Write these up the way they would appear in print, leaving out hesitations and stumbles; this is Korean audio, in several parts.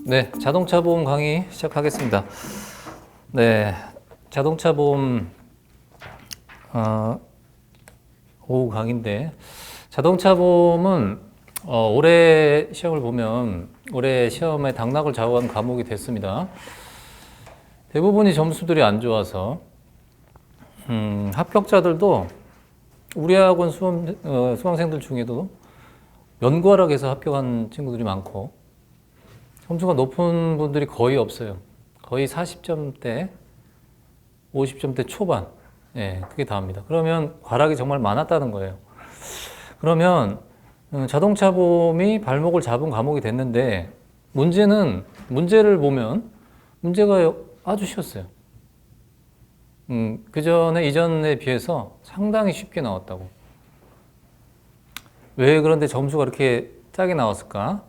네, 자동차 보험 강의 시작하겠습니다. 네, 자동차 보험 오후 강의인데 자동차 보험은 올해 시험을 보면 올해 시험에 당락을 좌우한 과목이 됐습니다. 대부분이 점수들이 안 좋아서 합격자들도 우리 학원 수강생들 중에도 연구하락해서 합격한 친구들이 많고 점수가 높은 분들이 거의 없어요. 거의 40점대, 50점대 초반. 예, 그게 다입니다. 그러면 과락이 정말 많았다는 거예요. 그러면 자동차 보험이 발목을 잡은 과목이 됐는데 문제를 보면 문제가 아주 쉬웠어요. 이전에 비해서 상당히 쉽게 나왔다고. 왜 그런데 점수가 이렇게 짜게 나왔을까?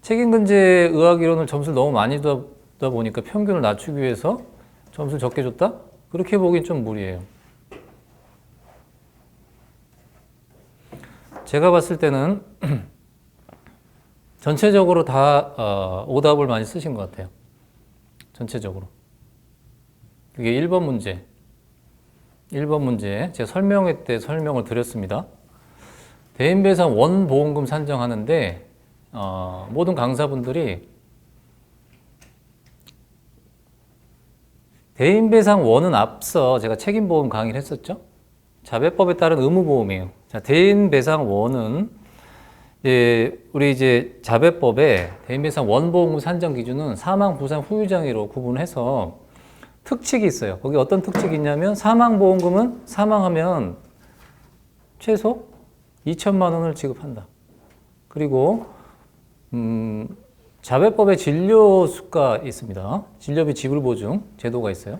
책임근제 의학이론을 점수를 너무 많이 두다 보니까 평균을 낮추기 위해서 점수를 적게 줬다? 그렇게 보긴 좀 무리예요. 제가 봤을 때는 전체적으로 다 오답을 많이 쓰신 것 같아요. 전체적으로. 그게 1번 문제. 1번 문제 제가 설명회 때 설명을 드렸습니다. 대인배상 원보험금 산정하는데 모든 강사분들이 대인배상 원은 앞서 제가 책임보험 강의를 했었죠. 자배법에 따른 의무보험이에요. 자, 대인배상 원은 우리 이제 자배법에 대인배상 원보험금 산정 기준은 사망, 부상, 후유장애로 구분해서 특칙이 있어요. 거기 어떤 특칙이 있냐면 사망보험금은 사망하면 최소 2천만 원을 지급한다. 그리고 자배법에 진료수가 있습니다. 진료비 지불 보증 제도가 있어요.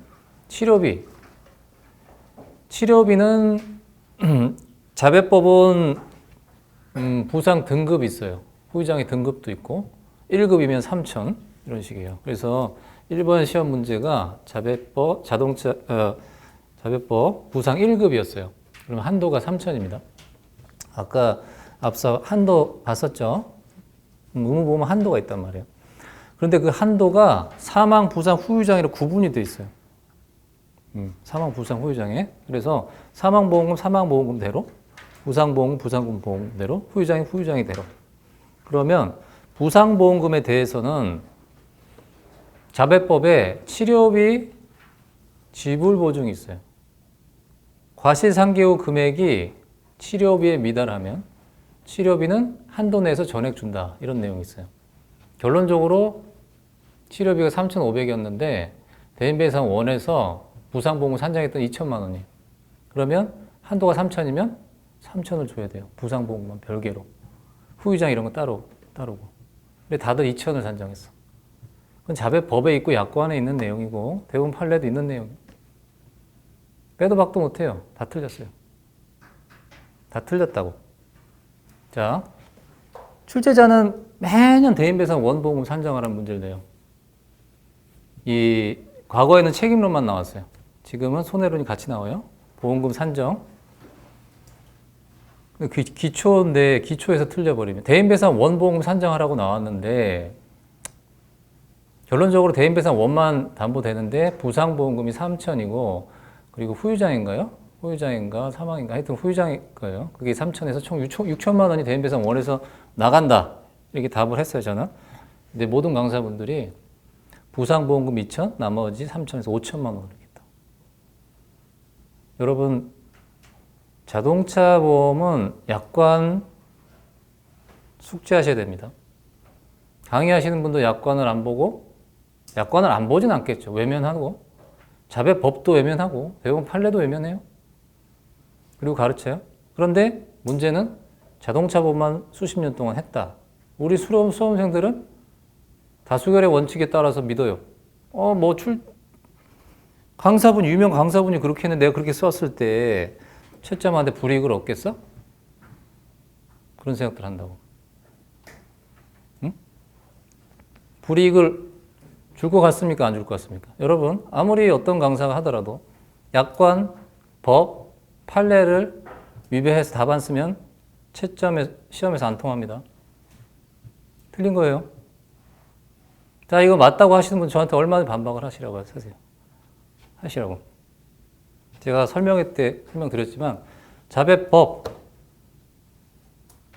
치료비는 자배법은 부상 등급이 있어요. 후유장애 등급도 있고 1급이면 3천 이런 식이에요. 그래서 1번 시험 문제가 자배법 부상 1급이었어요. 그럼 한도가 3천입니다. 아까 앞서 한도 봤었죠? 의무보험은 한도가 있단 말이에요. 그런데 그 한도가 사망, 부상, 후유장애로 구분이 돼 있어요. 사망, 부상, 후유장애. 그래서 사망보험금, 사망보험금대로, 부상보험금, 부상보험금대로, 후유장애, 후유장애대로. 그러면 부상보험금에 대해서는 자배법에 치료비 지불 보증이 있어요. 과실상계 후 금액이 치료비에 미달하면 치료비는 한도 내에서 전액 준다. 이런 내용이 있어요. 결론적으로 치료비가 3,500이었는데 대인배상 원에서 부상보험을 산정했던 2천만 원이에요. 그러면 한도가 3천이면 3천을 줘야 돼요. 부상보험만 별개로. 후유장 이런 거 따르고. 근데 다들 2천을 산정했어. 그건 자배법에 있고 약관에 있는 내용이고 대부분 판례도 있는 내용이에요. 빼도 박도 못해요. 다 틀렸어요. 다 틀렸다고. 자, 출제자는 매년 대인배상 원보험금 산정하라는 문제를 내요. 과거에는 책임론만 나왔어요. 지금은 손해론이 같이 나와요. 보험금 산정. 기초인데 기초에서 틀려버리면 대인배상 원보험금 산정하라고 나왔는데 결론적으로 대인배상 원만 담보되는데 부상보험금이 3천이고 그리고 후유장애인가요? 후유장애인가 사망인가 하여튼 후유장일 거예요. 그게 3천에서 총 6천만 원이 대인배상 원에서 나간다. 이렇게 답을 했어요, 저는. 근데 모든 강사분들이 부상보험금 2천, 나머지 3천에서 5천만 원을 했다. 여러분, 자동차 보험은 약관 숙지하셔야 됩니다. 강의하시는 분도 약관을 안 보고, 약관을 안 보진 않겠죠. 외면하고, 자배법도 외면하고, 대부분 판례도 외면해요. 그리고 가르쳐요. 그런데 문제는 자동차 보험만 수십 년 동안 했다. 우리 수험생들은 다수결의 원칙에 따라서 믿어요. 유명 강사분이 그렇게 했는데 내가 그렇게 썼을 때 채점한테 불이익을 얻겠어? 그런 생각들 한다고. 응? 불이익을 줄 것 같습니까? 안 줄 것 같습니까? 여러분, 아무리 어떤 강사가 하더라도 약관, 법, 판례를 위배해서 답 안 쓰면 시험에서 안 통합니다. 틀린 거예요. 자, 이거 맞다고 하시는 분 저한테 얼마나 반박을 하시라고 하세요. 하시라고. 제가 설명드렸지만 자배법,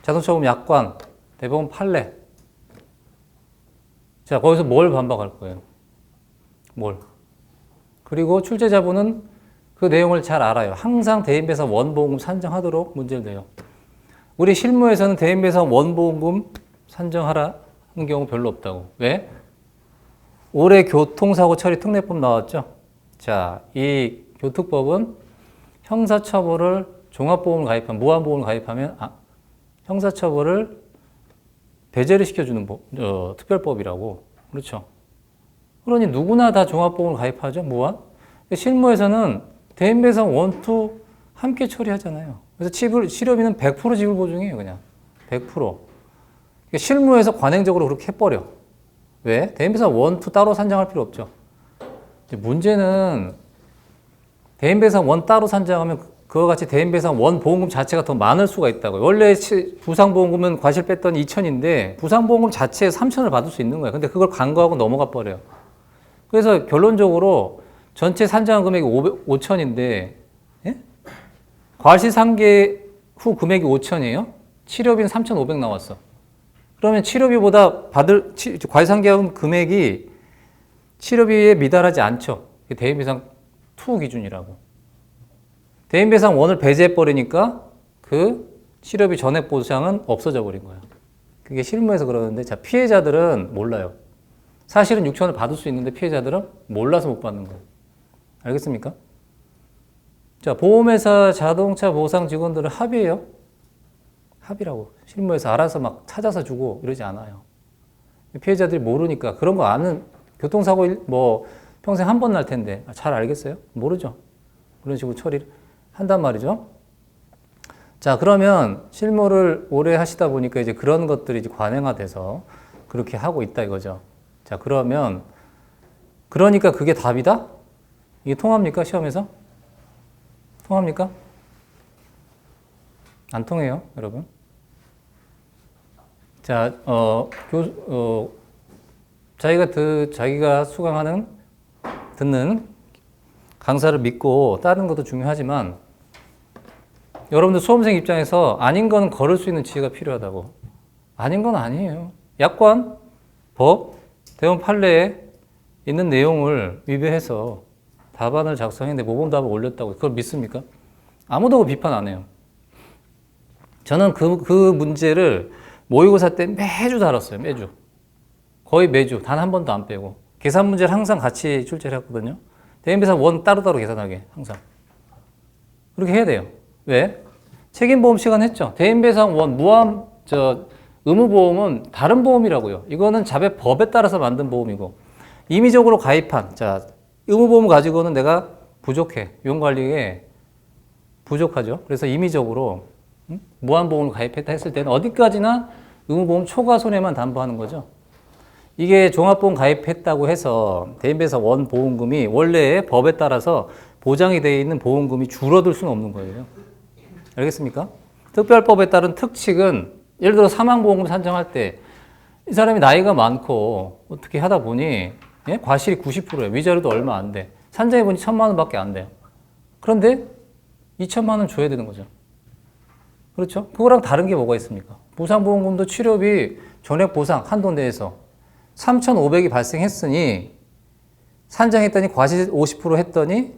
자동차보험 약관, 대법원 판례. 자, 거기서 뭘 반박할 거예요? 뭘? 그리고 출제자분은 그 내용을 잘 알아요. 항상 대인배상 원보험금 산정하도록 문제를 내요. 우리 실무에서는 대인배상 원보험금 산정하라는 경우 별로 없다고. 왜? 올해 교통사고 처리 특례법 나왔죠? 자, 이 교특법은 형사처벌을 종합보험을 가입하면, 무한보험을 가입하면 형사처벌을 배제를 시켜주는 특별법이라고. 그렇죠? 그러니 누구나 다 종합보험을 가입하죠, 무한. 실무에서는 대인배상 원, 투 함께 처리하잖아요. 그래서 치료비는 100% 지불 보증이에요, 그냥. 100%. 실무에서 관행적으로 그렇게 해버려. 왜? 대인배상 원, 투 따로 산정할 필요 없죠. 문제는 대인배상 원 따로 산정하면 그와 같이 대인배상 원 보험금 자체가 더 많을 수가 있다고요. 원래 부상보험금은 과실 뺐더니 2천인데 부상보험금 자체에 3천을 받을 수 있는 거예요. 근데 그걸 간과하고 넘어가 버려요. 그래서 결론적으로 전체 산정한 금액이 5천인데 예? 과실 상계 후 금액이 5천이에요. 치료비는 3,500 나왔어. 그러면 치료비보다 과실 상계한 금액이 치료비에 미달하지 않죠. 대인배상 2 기준이라고. 대인배상 1을 배제해버리니까 그 치료비 전액 보상은 없어져 버린 거예요. 그게 실무에서 그러는데, 자, 피해자들은 몰라요. 사실은 6천을 받을 수 있는데 피해자들은 몰라서 못 받는 거예요. 알겠습니까? 자, 보험회사 자동차 보상 직원들은 합의해요. 합의라고. 실무에서 알아서 막 찾아서 주고 이러지 않아요. 피해자들이 모르니까. 그런 거 아는, 교통사고 평생 한 번 날 텐데 잘 알겠어요? 모르죠. 그런 식으로 처리를 한단 말이죠. 자, 그러면 실무를 오래 하시다 보니까 이제 그런 것들이 이제 관행화돼서 그렇게 하고 있다 이거죠. 자, 그러니까 그게 답이다? 이게 통합니까? 시험에서? 통합니까? 안 통해요, 여러분. 자, 자기가 듣는 강사를 믿고 따르는 것도 중요하지만 여러분들 수험생 입장에서 아닌 건 걸을 수 있는 지혜가 필요하다고. 아닌 건 아니에요. 약관, 법, 대법원 판례에 있는 내용을 위배해서 답안을 작성했는데 모범답을 올렸다고. 그걸 믿습니까? 아무도 비판 안 해요. 저는 그 문제를 모의고사 때 매주 다뤘어요. 매주. 거의 매주. 단 한 번도 안 빼고. 계산 문제를 항상 같이 출제를 했거든요. 대인배상 원 따로따로 계산하게. 항상. 그렇게 해야 돼요. 왜? 책임보험 시간 했죠. 대인배상 원, 의무보험은 다른 보험이라고요. 이거는 자배법에 따라서 만든 보험이고, 임의적으로 가입한, 자, 의무보험 가지고는 내가 부족해. 위험관리에 부족하죠. 그래서 임의적으로 무한보험을 가입했다 했을 때는 어디까지나 의무보험 초과 손해만 담보하는 거죠. 이게 종합보험 가입했다고 해서 대인배상 원 보험금이 원래 법에 따라서 보장이 되어 있는 보험금이 줄어들 수는 없는 거예요. 알겠습니까? 특별법에 따른 특칙은 예를 들어 사망보험금 산정할 때 이 사람이 나이가 많고 어떻게 하다 보니 과실이 90%예요. 위자료도 얼마 안 돼. 산정해 보니 1,000만 원밖에 안 돼요. 그런데 2천만 원 줘야 되는 거죠. 그렇죠? 그거랑 다른 게 뭐가 있습니까? 부상보험금도 치료비 전액 보상 한도 내에서 3,500이 발생했으니 산정했더니 과실 50% 했더니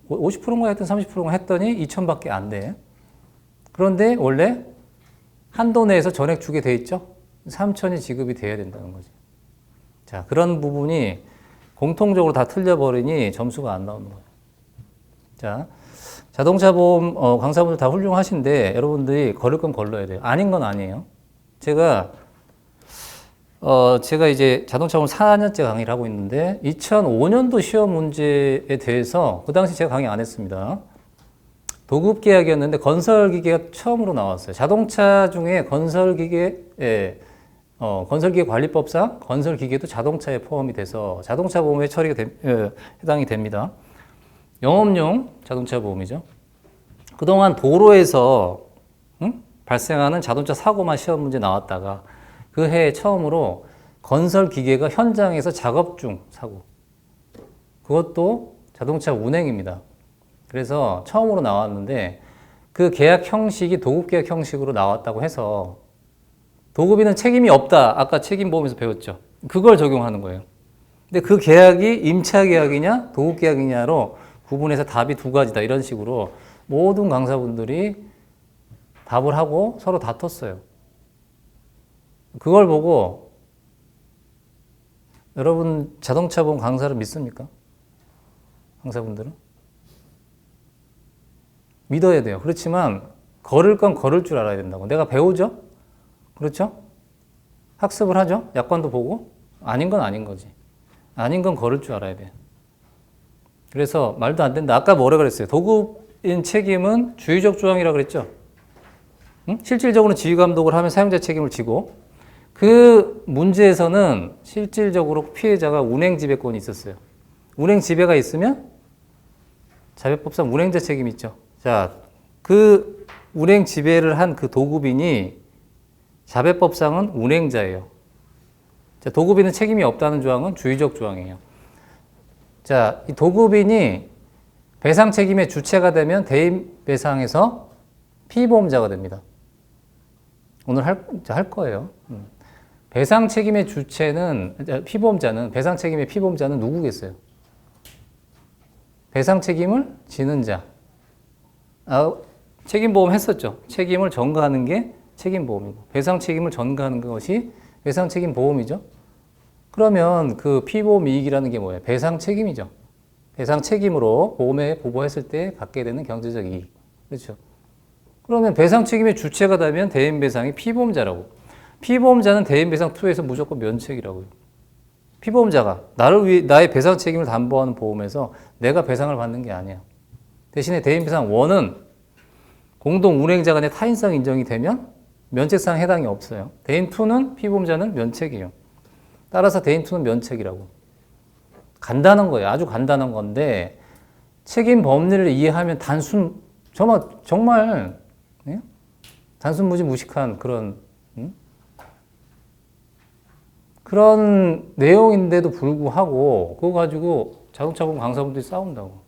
50%인가 했던 30%인가 했더니 2천밖에 안 돼. 그런데 원래 한도 내에서 전액 주게 돼 있죠? 3천이 지급이 돼야 된다는 거지. 자, 그런 부분이 공통적으로 다 틀려버리니 점수가 안 나오는 거예요. 자, 자동차 보험 강사분들 다 훌륭하신데 여러분들이 걸을 건 걸러야 돼요. 아닌 건 아니에요. 제가 이제 자동차 보험 4년째 강의를 하고 있는데 2005년도 시험 문제에 대해서 그 당시 제가 강의 안 했습니다. 도급 계약이었는데 건설기계가 처음으로 나왔어요. 자동차 중에 건설기계 관리법상 건설기계도 자동차에 포함이 돼서 자동차 보험에 해당이 됩니다. 영업용 자동차 보험이죠. 그동안 도로에서 발생하는 자동차 사고만 시험 문제 나왔다가 그 해에 처음으로 건설 기계가 현장에서 작업 중 사고. 그것도 자동차 운행입니다. 그래서 처음으로 나왔는데 그 계약 형식이 도급 계약 형식으로 나왔다고 해서 도급에는 책임이 없다. 아까 책임보험에서 배웠죠. 그걸 적용하는 거예요. 근데 그 계약이 임차 계약이냐 도급 계약이냐로 구분해서 답이 두 가지다. 이런 식으로 모든 강사분들이 답을 하고 서로 다퉜어요. 그걸 보고 여러분 자동차 보험 강사를 믿습니까? 강사분들은? 믿어야 돼요. 그렇지만 걸을 건 걸을 줄 알아야 된다고. 내가 배우죠? 그렇죠? 학습을 하죠? 약관도 보고 아닌 건 아닌 거지. 아닌 건 걸을 줄 알아야 돼요. 그래서 말도 안 된다. 아까 뭐라 그랬어요? 도급인 책임은 주의적 조항이라고 그랬죠? 응? 실질적으로 지휘감독을 하면 사용자 책임을 지고 그 문제에서는 실질적으로 피해자가 운행지배권이 있었어요. 운행지배가 있으면 자배법상 운행자 책임이 있죠. 자, 그 운행지배를 한 그 도급인이 자배법상은 운행자예요. 자, 도급인은 책임이 없다는 조항은 주의적 조항이에요. 자, 이 도급인이 배상 책임의 주체가 되면 대인 배상에서 피보험자가 됩니다. 오늘 할 거예요. 배상 책임의 주체는 피보험자는 배상 책임의 피보험자는 누구겠어요? 배상 책임을 지는 자. 책임보험 했었죠. 책임을 전가하는 게 책임보험이고 배상 책임을 전가하는 것이 배상 책임보험이죠. 그러면 그 피보험 이익이라는 게 뭐예요? 배상 책임이죠. 배상 책임으로 보험에 보고했을 때 갖게 되는 경제적 이익. 그렇죠. 그러면 배상 책임의 주체가 되면 대인배상이 피보험자라고. 피보험자는 대인배상 2에서 무조건 면책이라고요. 피보험자가 나를 위해 나의 배상 책임을 담보하는 보험에서 내가 배상을 받는 게 아니야. 대신에 대인배상 1은 공동 운행자 간의 타인성 인정이 되면 면책상 해당이 없어요. 대인 2는 피보험자는 면책이에요. 따라서 대인 2는 면책이라고. 간단한 거예요. 아주 간단한 건데 책임 법리를 이해하면 정말 네? 단순 무지무식한 그런 내용인데도 불구하고 그거 가지고 자동차 보험 강사분들이 싸운다고.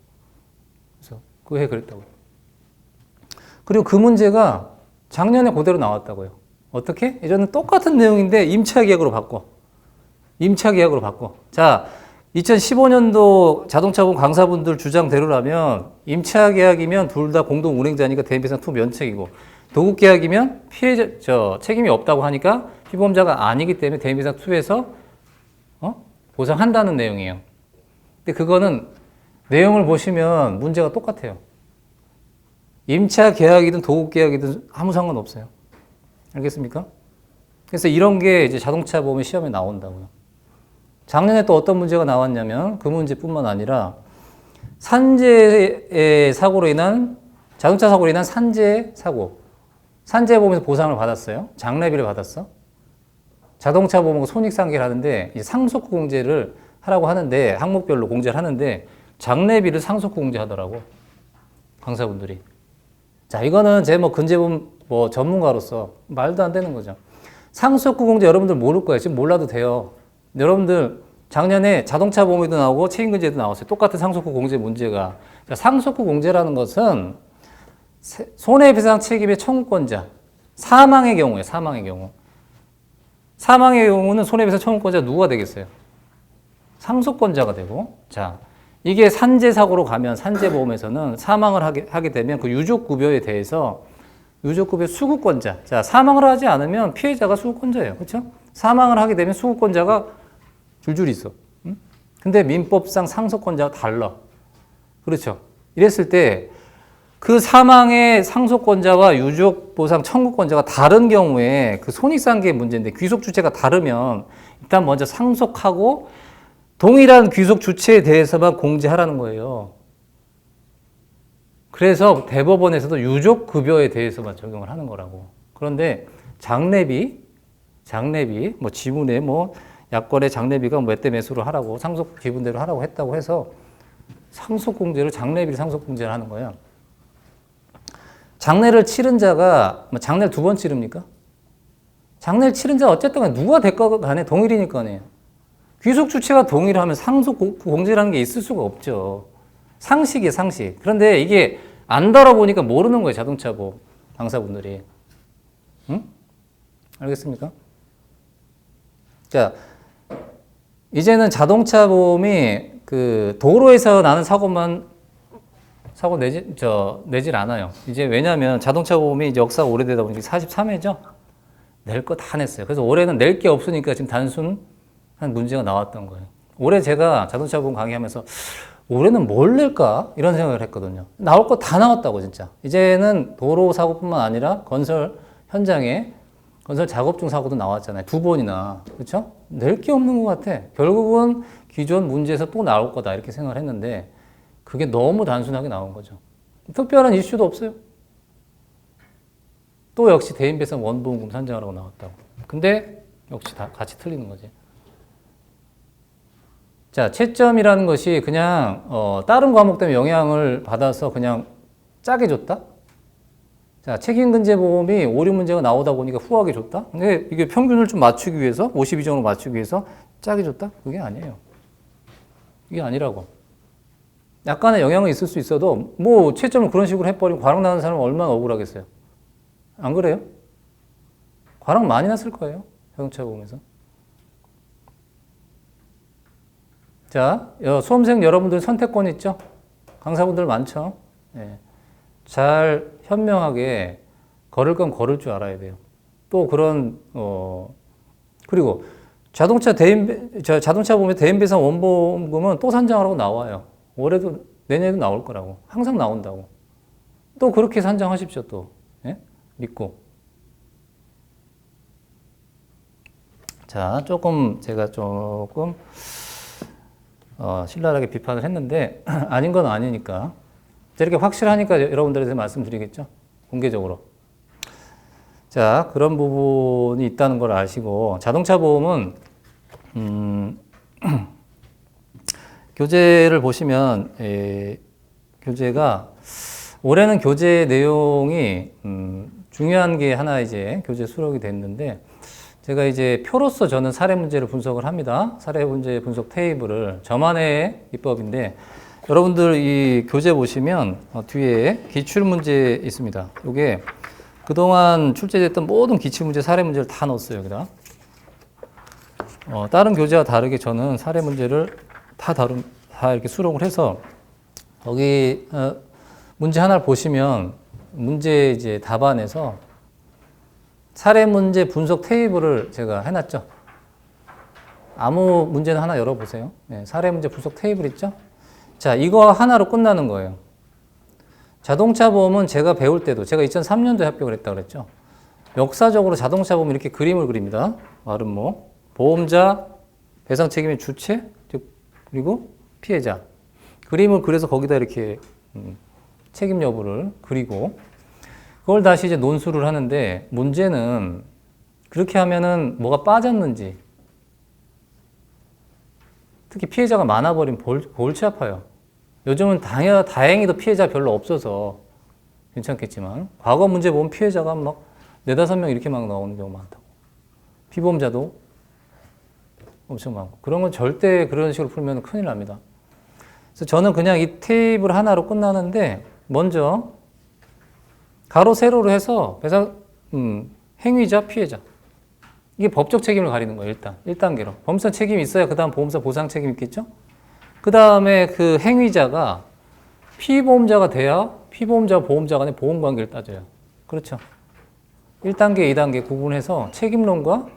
그래서 그 해 그랬다고. 그리고 그 문제가 작년에 그대로 나왔다고요. 어떻게? 예전에 똑같은 내용인데 임차 계약으로 바꿔. 자, 2015년도 자동차 보험 강사분들 주장대로라면 임차 계약이면 둘 다 공동 운행자니까 대인배상 2 면책이고 도급 계약이면 책임이 없다고 하니까 피보험자가 아니기 때문에 대인배상 2에서 보상한다는 내용이에요. 근데 그거는 내용을 보시면 문제가 똑같아요. 임차 계약이든 도급 계약이든 아무 상관없어요. 알겠습니까? 그래서 이런 게 이제 자동차 보험 시험에 나온다고요. 작년에 또 어떤 문제가 나왔냐면 그 문제뿐만 아니라 산재의 사고로 인한 자동차 사고로 인한 산재 사고. 산재 보험에서 보상을 받았어요. 장례비를 받았어. 자동차 보험하고 손익상계를 하는데 이제 상속후 공제를 하라고 하는데 항목별로 공제를 하는데 장례비를 상속후 공제하더라고. 강사분들이. 자, 이거는 제 근제보험 전문가로서 말도 안 되는 거죠. 상속후 공제 여러분들 모를 거예요. 지금 몰라도 돼요. 여러분들 작년에 자동차 보험에도 나오고 책임근제에도 나왔어요. 똑같은 상속후 공제 문제가. 자, 상속후 공제라는 것은 손해배상 책임의 청구권자, 사망의 경우에 사망의 경우는 손해배상 청구권자 누가 되겠어요? 상속권자가 되고, 자, 이게 산재사고로 가면 산재보험에서는 사망을 하게 되면 그 유족급여에 대해서 유족급여 수급권자, 자, 사망을 하지 않으면 피해자가 수급권자예요. 그렇죠? 사망을 하게 되면 수급권자가 줄줄이 있어. 응? 근데 민법상 상속권자가 달라. 그렇죠? 이랬을 때 그 사망의 상속권자와 유족보상 청구권자가 다른 경우에 그 손익상계 문제인데 귀속 주체가 다르면 일단 먼저 상속하고 동일한 귀속 주체에 대해서만 공제하라는 거예요. 그래서 대법원에서도 유족급여에 대해서만 적용을 하는 거라고. 그런데 장례비, 지문에 약관의 장례비가 몇 대 몇으로 하라고 상속 기분대로 하라고 했다고 해서 상속공제를 장례비를 상속공제를 하는 거예요. 장례를 치른 자가 장례를 2번 치릅니까? 장래를 치른 자 어쨌든 간에 누가 대가가 간에 동일이니까요. 귀속 주체가 동일하면 상속 공제라는 게 있을 수가 없죠. 상식이에요, 상식. 그런데 이게 안 다뤄보니까 모르는 거예요, 자동차 보험 당사분들이. 응? 알겠습니까? 자, 이제는 자동차 보험이 그 도로에서 나는 사고 내질 않아요. 이제 왜냐면 자동차 보험이 이제 역사가 오래되다 보니까 43회죠? 낼 거 다 냈어요. 그래서 올해는 낼 게 없으니까 지금 단순한 문제가 나왔던 거예요. 올해 제가 자동차 보험 강의하면서 올해는 뭘 낼까? 이런 생각을 했거든요. 나올 거 다 나왔다고, 진짜. 이제는 도로 사고뿐만 아니라 건설 현장에 건설 작업 중 사고도 나왔잖아요. 2번이나. 그렇죠? 낼 게 없는 것 같아. 결국은 기존 문제에서 또 나올 거다. 이렇게 생각을 했는데 그게 너무 단순하게 나온 거죠. 특별한 이슈도 없어요. 또 역시 대인배상 원보험금 산정하라고 나왔다고. 근데 역시 다 같이 틀리는 거지. 자, 채점이라는 것이 그냥 다른 과목 때문에 영향을 받아서 그냥 짜게 줬다? 자, 책임근제보험이 오류 문제가 나오다 보니까 후하게 줬다? 근데 이게 평균을 좀 맞추기 위해서 52점으로 맞추기 위해서 짜게 줬다? 그게 아니에요. 이게 아니라고. 약간의 영향은 있을 수 있어도 뭐 채점을 그런 식으로 해버리면 과락 나는 사람은 얼마나 억울하겠어요. 안 그래요? 과락 많이 났을 거예요. 자동차 보험에서. 자, 수험생 여러분들 선택권 있죠? 강사분들 많죠? 네. 잘 현명하게 걸을 건 걸을 줄 알아야 돼요. 또 그런 그리고 자동차 보험의 대인배상 원보험금은 또 산정하라고 나와요. 올해도 내년에도 나올 거라고. 항상 나온다고. 또 그렇게 산정하십시오. 또 예? 믿고. 자, 제가 조금 신랄하게 비판을 했는데 아닌 건 아니니까 이렇게 확실하니까 여러분들한테 말씀드리겠죠. 공개적으로. 자, 그런 부분이 있다는 걸 아시고 자동차 보험은 교재를 보시면 교재가 올해는 교재 내용이 중요한 게 하나 이제 교재 수록이 됐는데 제가 이제 표로서 저는 사례 문제를 분석을 합니다. 사례 문제 분석 테이블을 저만의 기법인데 여러분들 이 교재 보시면 뒤에 기출 문제 있습니다. 이게 그동안 출제됐던 모든 기출 문제, 사례 문제를 다 넣었어요, 여기다. 다른 교재와 다르게 저는 사례 문제를 다 이렇게 수록을 해서 거기 문제 하나를 보시면 문제 이제 답안에서 사례 문제 분석 테이블을 제가 해놨죠. 아무 문제는 하나 열어보세요. 네, 사례 문제 분석 테이블 있죠? 자, 이거 하나로 끝나는 거예요. 자동차 보험은 제가 배울 때도 제가 2003년도에 합격을 했다고 그랬죠. 역사적으로 자동차 보험 이렇게 그림을 그립니다. 말은 뭐 보험자, 배상 책임의 주체, 그리고 피해자. 그림을 그려서 거기다 이렇게 책임 여부를 그리고 그걸 다시 이제 논술을 하는데 문제는 그렇게 하면은 뭐가 빠졌는지 특히 피해자가 많아버리면 골치 아파요. 요즘은 다행히도 피해자 별로 없어서 괜찮겠지만 과거 문제 보면 피해자가 막 4-5명 이렇게 막 나오는 경우가 많다고. 피보험자도 엄청 많고. 그런 건 절대 그런 식으로 풀면 큰일 납니다. 그래서 저는 그냥 이 테이블 하나로 끝나는데 먼저 가로 세로로 해서 배상 행위자 피해자 이게 법적 책임을 가리는 거예요. 일단 1단계로 범사 책임이 있어야 그 다음 보험사 보상 책임 있겠죠. 그 다음에 그 행위자가 피보험자가 돼야 피보험자 보험자 간의 보험 관계를 따져요. 그렇죠. 1단계 2단계 구분해서 책임론과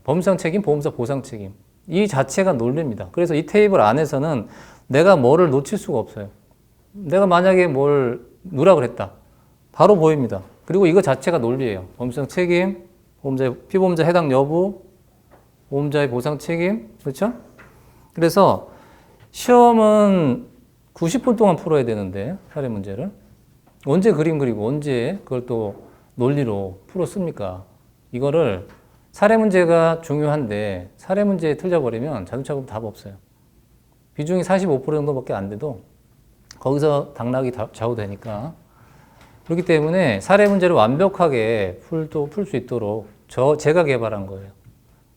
범상 책임 보험사 보상 책임 이 자체가 논리입니다. 그래서 이 테이블 안에서는 내가 뭐를 놓칠 수가 없어요. 내가 만약에 뭘 누락을 했다. 바로 보입니다. 그리고 이거 자체가 논리예요. 범상 책임, 피보험자 해당 여부, 보험자의 보상 책임, 그렇죠? 그래서 시험은 90분 동안 풀어야 되는데 사례 문제를 언제 그림 그리고 언제 그걸 또 논리로 풀었습니까? 이거를 사례 문제가 중요한데 사례 문제에 틀려버리면 자동차 보험 답 없어요. 비중이 45% 정도밖에 안 돼도 거기서 당락이 좌우되니까 그렇기 때문에 사례 문제를 완벽하게 풀 수 있도록 제가 개발한 거예요.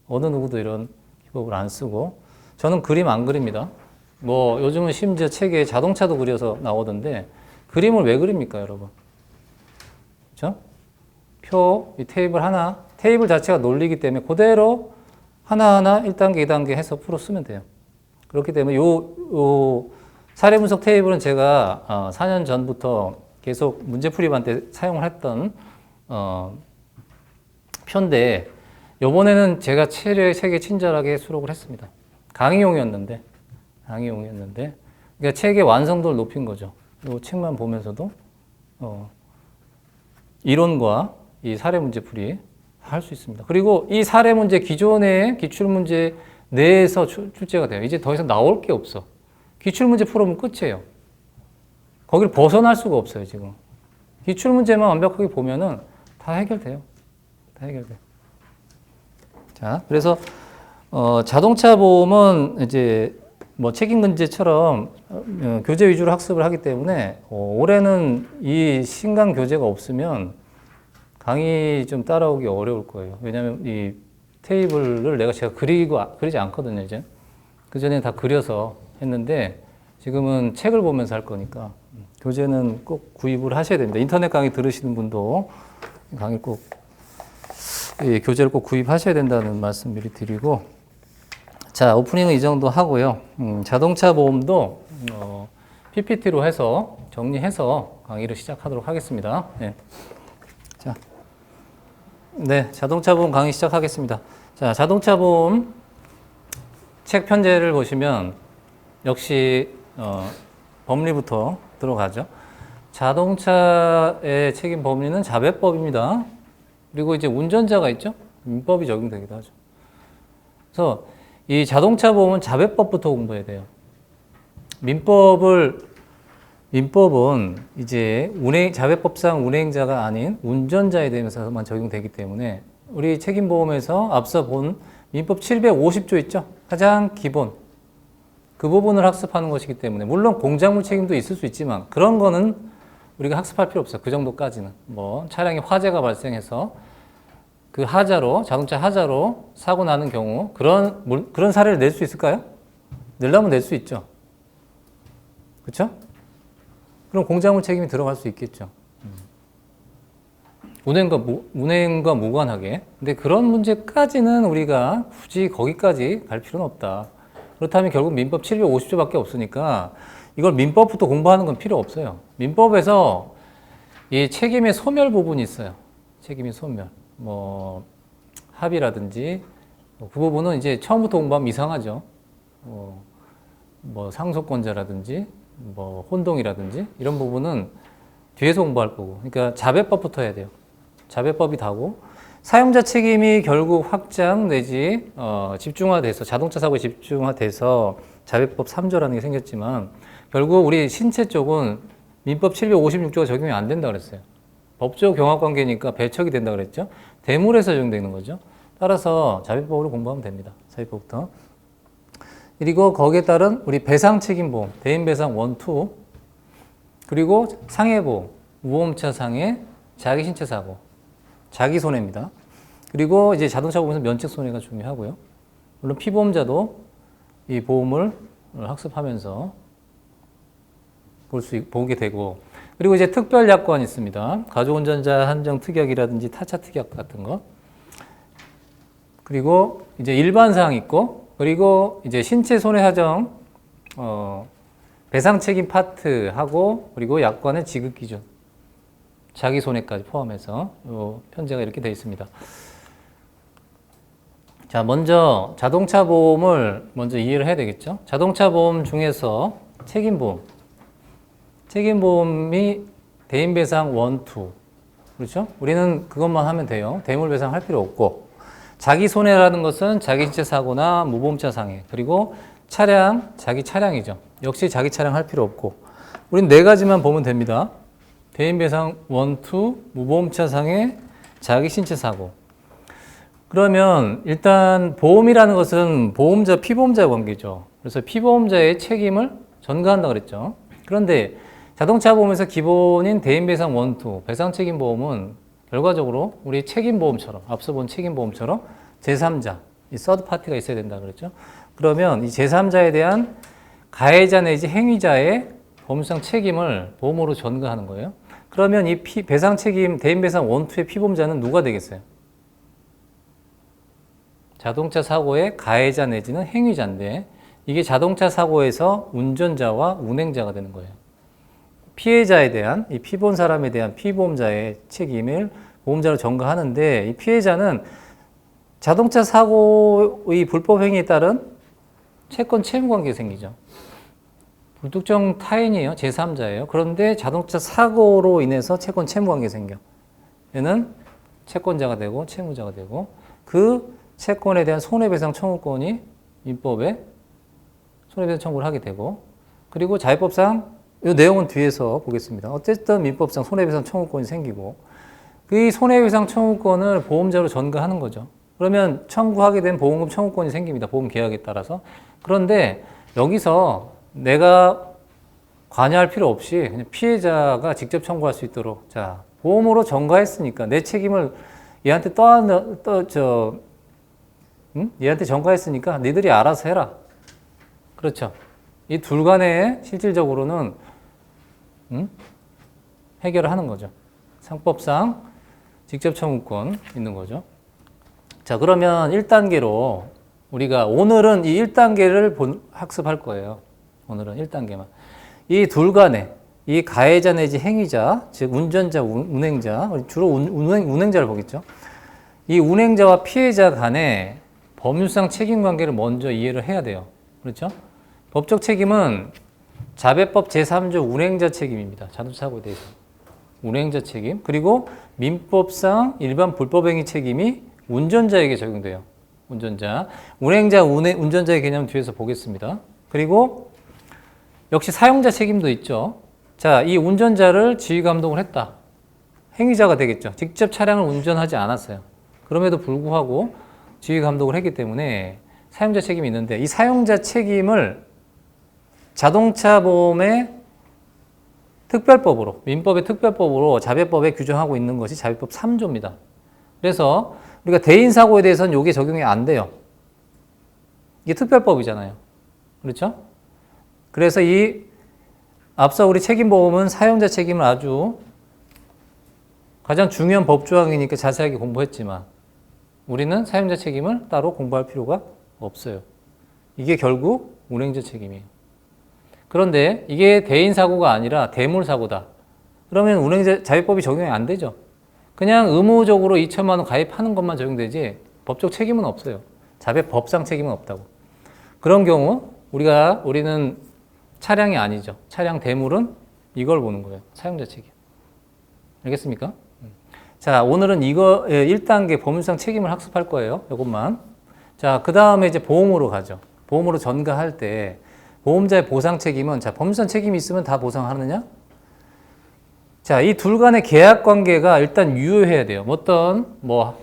어느 누구도 이런 기법을 안 쓰고 저는 그림 안 그립니다. 뭐 요즘은 심지어 책에 자동차도 그려서 나오던데 그림을 왜 그립니까, 여러분? 그렇죠? 이 테이블 하나, 테이블 자체가 논리이기 때문에 그대로 하나하나 1단계, 2단계 해서 풀어 쓰면 돼요. 그렇기 때문에 요 사례 분석 테이블은 제가 4년 전부터 계속 문제풀이반 때 사용을 했던 표인데 요번에는 제가 책에 친절하게 수록을 했습니다. 강의용이었는데 그러니까 책의 완성도를 높인 거죠. 이 책만 보면서도 이론과 이 사례 문제풀이 할 수 있습니다. 그리고 이 사례 문제 기존의 기출 문제 내에서 출제가 돼요. 이제 더 이상 나올 게 없어. 기출 문제 풀어보면 끝이에요. 거기를 벗어날 수가 없어요, 지금. 기출 문제만 완벽하게 보면은 다 해결돼요. 다 해결돼. 자, 그래서 자동차 보험은 이제 뭐 책임 문제처럼 교재 위주로 학습을 하기 때문에 올해는 이 신강 교재가 없으면 강의 좀 따라오기 어려울 거예요. 왜냐하면 이 테이블을 제가 그리지 않거든요, 이제. 그전에 다 그려서 했는데 지금은 책을 보면서 할 거니까 교재는 꼭 구입을 하셔야 됩니다. 인터넷 강의 들으시는 분도 강의 꼭 교재를 꼭 구입하셔야 된다는 말씀 미리 드리고, 자, 오프닝은 이 정도 하고요. 자동차 보험도 PPT로 해서 정리해서 강의를 시작하도록 하겠습니다. 네. 자, 네, 자동차 보험 강의 시작하겠습니다. 자, 자동차 보험 책 편제를 보시면 역시 법리부터 들어가죠. 자동차의 책임 법리는 자배법입니다. 그리고 이제 운전자가 있죠. 민법이 적용되기도 하죠. 그래서 이 자동차 보험은 자배법부터 공부해야 돼요. 민법은 이제 자배법상 운행자가 아닌 운전자에 대해서만 적용되기 때문에 우리 책임보험에서 앞서 본 민법 750조 있죠? 가장 기본. 그 부분을 학습하는 것이기 때문에 물론 공작물 책임도 있을 수 있지만 그런 거는 우리가 학습할 필요 없어요. 그 정도까지는. 뭐 차량에 화재가 발생해서 그 자동차 하자로 사고 나는 경우 그런 사례를 낼 수 있을까요? 내려면 낼 수 있죠. 그렇죠? 그럼 공작물 책임이 들어갈 수 있겠죠. 운행과 무관하게. 근데 그런 문제까지는 우리가 굳이 거기까지 갈 필요는 없다. 그렇다면 결국 민법 750조밖에 없으니까 이걸 민법부터 공부하는 건 필요 없어요. 민법에서 이 책임의 소멸 부분이 있어요. 책임의 소멸. 뭐 합의라든지 그 부분은 이제 처음부터 공부하면 이상하죠. 뭐 상속권자라든지 뭐 혼동이라든지 이런 부분은 뒤에서 공부할 거고. 그러니까 자배법부터 해야 돼요. 자배법이 다고 사용자 책임이 결국 확장 내지 집중화돼서 자동차 사고에 집중화돼서 자배법 3조라는 게 생겼지만 결국 우리 신체 쪽은 민법 756조가 적용이 안 된다 그랬어요. 법적 경합관계니까 배척이 된다 그랬죠. 대물에서 적용되는 거죠. 따라서 자배법으로 공부하면 됩니다. 자배법부터. 그리고 거기에 따른 우리 배상책임보험, 대인배상 1, 2 그리고 상해보험, 무보험차 상해, 자기신체 사고, 자기손해입니다. 그리고 이제 자동차 보험에서 면책손해가 중요하고요. 물론 피보험자도 이 보험을 학습하면서 보게 되고, 그리고 이제 특별약관이 있습니다. 가족운전자 한정 특약이라든지 타차 특약 같은 거. 그리고 이제 일반사항 있고, 그리고 이제 신체 손해 사정, 배상 책임 파트하고, 그리고 약관의 지급 기준, 자기 손해까지 포함해서 요 편제가 이렇게 되어 있습니다. 자, 먼저 자동차 보험을 먼저 이해를 해야 되겠죠. 자동차 보험 중에서 책임보험이 대인배상 1, 2 그렇죠? 우리는 그것만 하면 돼요. 대물배상 할 필요 없고, 자기 손해라는 것은 자기 신체 사고나 무보험차 상해, 그리고 자기 차량이죠. 역시 자기 차량 할 필요 없고, 우린 네 가지만 보면 됩니다. 대인배상 1, 2, 무보험차 상해, 자기 신체 사고. 그러면 일단 보험이라는 것은 피보험자 관계죠. 그래서 피보험자의 책임을 전가한다 그랬죠. 그런데 자동차 보험에서 기본인 대인배상 원투, 배상책임보험은 결과적으로 우리 책임보험처럼, 앞서 본 책임보험처럼 제3자, 이 서드 파티가 있어야 된다 그랬죠. 그러면 이 제3자에 대한 가해자 내지 행위자의 법률상 책임을 보험으로 전가하는 거예요. 그러면 이 배상 책임, 대인배상 원투의 피보험자는 누가 되겠어요? 자동차 사고의 가해자 내지는 행위자인데 이게 자동차 사고에서 운전자와 운행자가 되는 거예요. 피해자에 대한, 이 피본 사람에 대한 피보험자의 책임을 보험자로 전가하는데 이 피해자는 자동차 사고의 불법 행위에 따른 채권 채무 관계가 생기죠. 불특정 타인이에요. 제3자예요. 그런데 자동차 사고로 인해서 채권 채무 관계가 생겨. 얘는 채권자가 되고 채무자가 되고 그 채권에 대한 손해배상 청구권이 민법에 손해배상 청구를 하게 되고 그리고 자유법상 이 내용은 뒤에서 보겠습니다. 어쨌든 민법상 손해배상 청구권이 생기고 그 손해배상 청구권을 보험자로 전가하는 거죠. 그러면 청구하게 된 보험금 청구권이 생깁니다. 보험 계약에 따라서. 그런데 여기서 내가 관여할 필요 없이 그냥 피해자가 직접 청구할 수 있도록 자 보험으로 전가했으니까 내 책임을 얘한테 얘한테 전가했으니까 니들이 알아서 해라. 그렇죠. 이 둘 간에 실질적으로는 해결을 하는 거죠. 상법상 직접 청구권 있는 거죠. 자, 그러면 1단계로 우리가 오늘은 이 1단계를 학습할 거예요. 오늘은 1단계만. 이 둘 간에 이 가해자 내지 행위자, 즉 운전자, 운행자, 주로 운행자를 보겠죠. 이 운행자와 피해자 간의 법률상 책임 관계를 먼저 이해를 해야 돼요. 그렇죠? 법적 책임은 자배법 제3조 운행자 책임입니다. 자동차 사고에 대해서. 운행자 책임. 그리고 민법상 일반 불법행위 책임이 운전자에게 적용돼요. 운전자. 운행자, 운전자의 개념 뒤에서 보겠습니다. 그리고 역시 사용자 책임도 있죠. 자, 이 운전자를 지휘감독을 했다. 행위자가 되겠죠. 직접 차량을 운전하지 않았어요. 그럼에도 불구하고 지휘감독을 했기 때문에 사용자 책임이 있는데 이 사용자 책임을 자동차 보험의 특별법으로, 민법의 특별법으로 자배법에 규정하고 있는 것이 자배법 3조입니다. 그래서 우리가 대인사고에 대해서는 이게 적용이 안 돼요. 이게 특별법이잖아요. 그렇죠? 그래서 이 앞서 우리 책임보험은 사용자 책임을 아주 가장 중요한 법조항이니까 자세하게 공부했지만 우리는 사용자 책임을 따로 공부할 필요가 없어요. 이게 결국 운행자 책임이에요. 그런데 이게 대인사고가 아니라 대물사고다. 그러면 운행자 자율법이 적용이 안 되죠. 그냥 의무적으로 2천만 원 가입하는 것만 적용되지 법적 책임은 없어요. 자배법상 책임은 없다고. 그런 경우 우리는 차량이 아니죠. 차량 대물은 이걸 보는 거예요. 사용자 책임. 알겠습니까? 자, 오늘은 이거 1단계 법률상 책임을 학습할 거예요. 이것만. 자, 그 다음에 이제 보험으로 가죠. 보험으로 전가할 때 보험자의 보상 책임은 자, 법률상 책임이 있으면 다 보상하느냐? 자, 이 둘 간의 계약 관계가 일단 유효해야 돼요. 어떤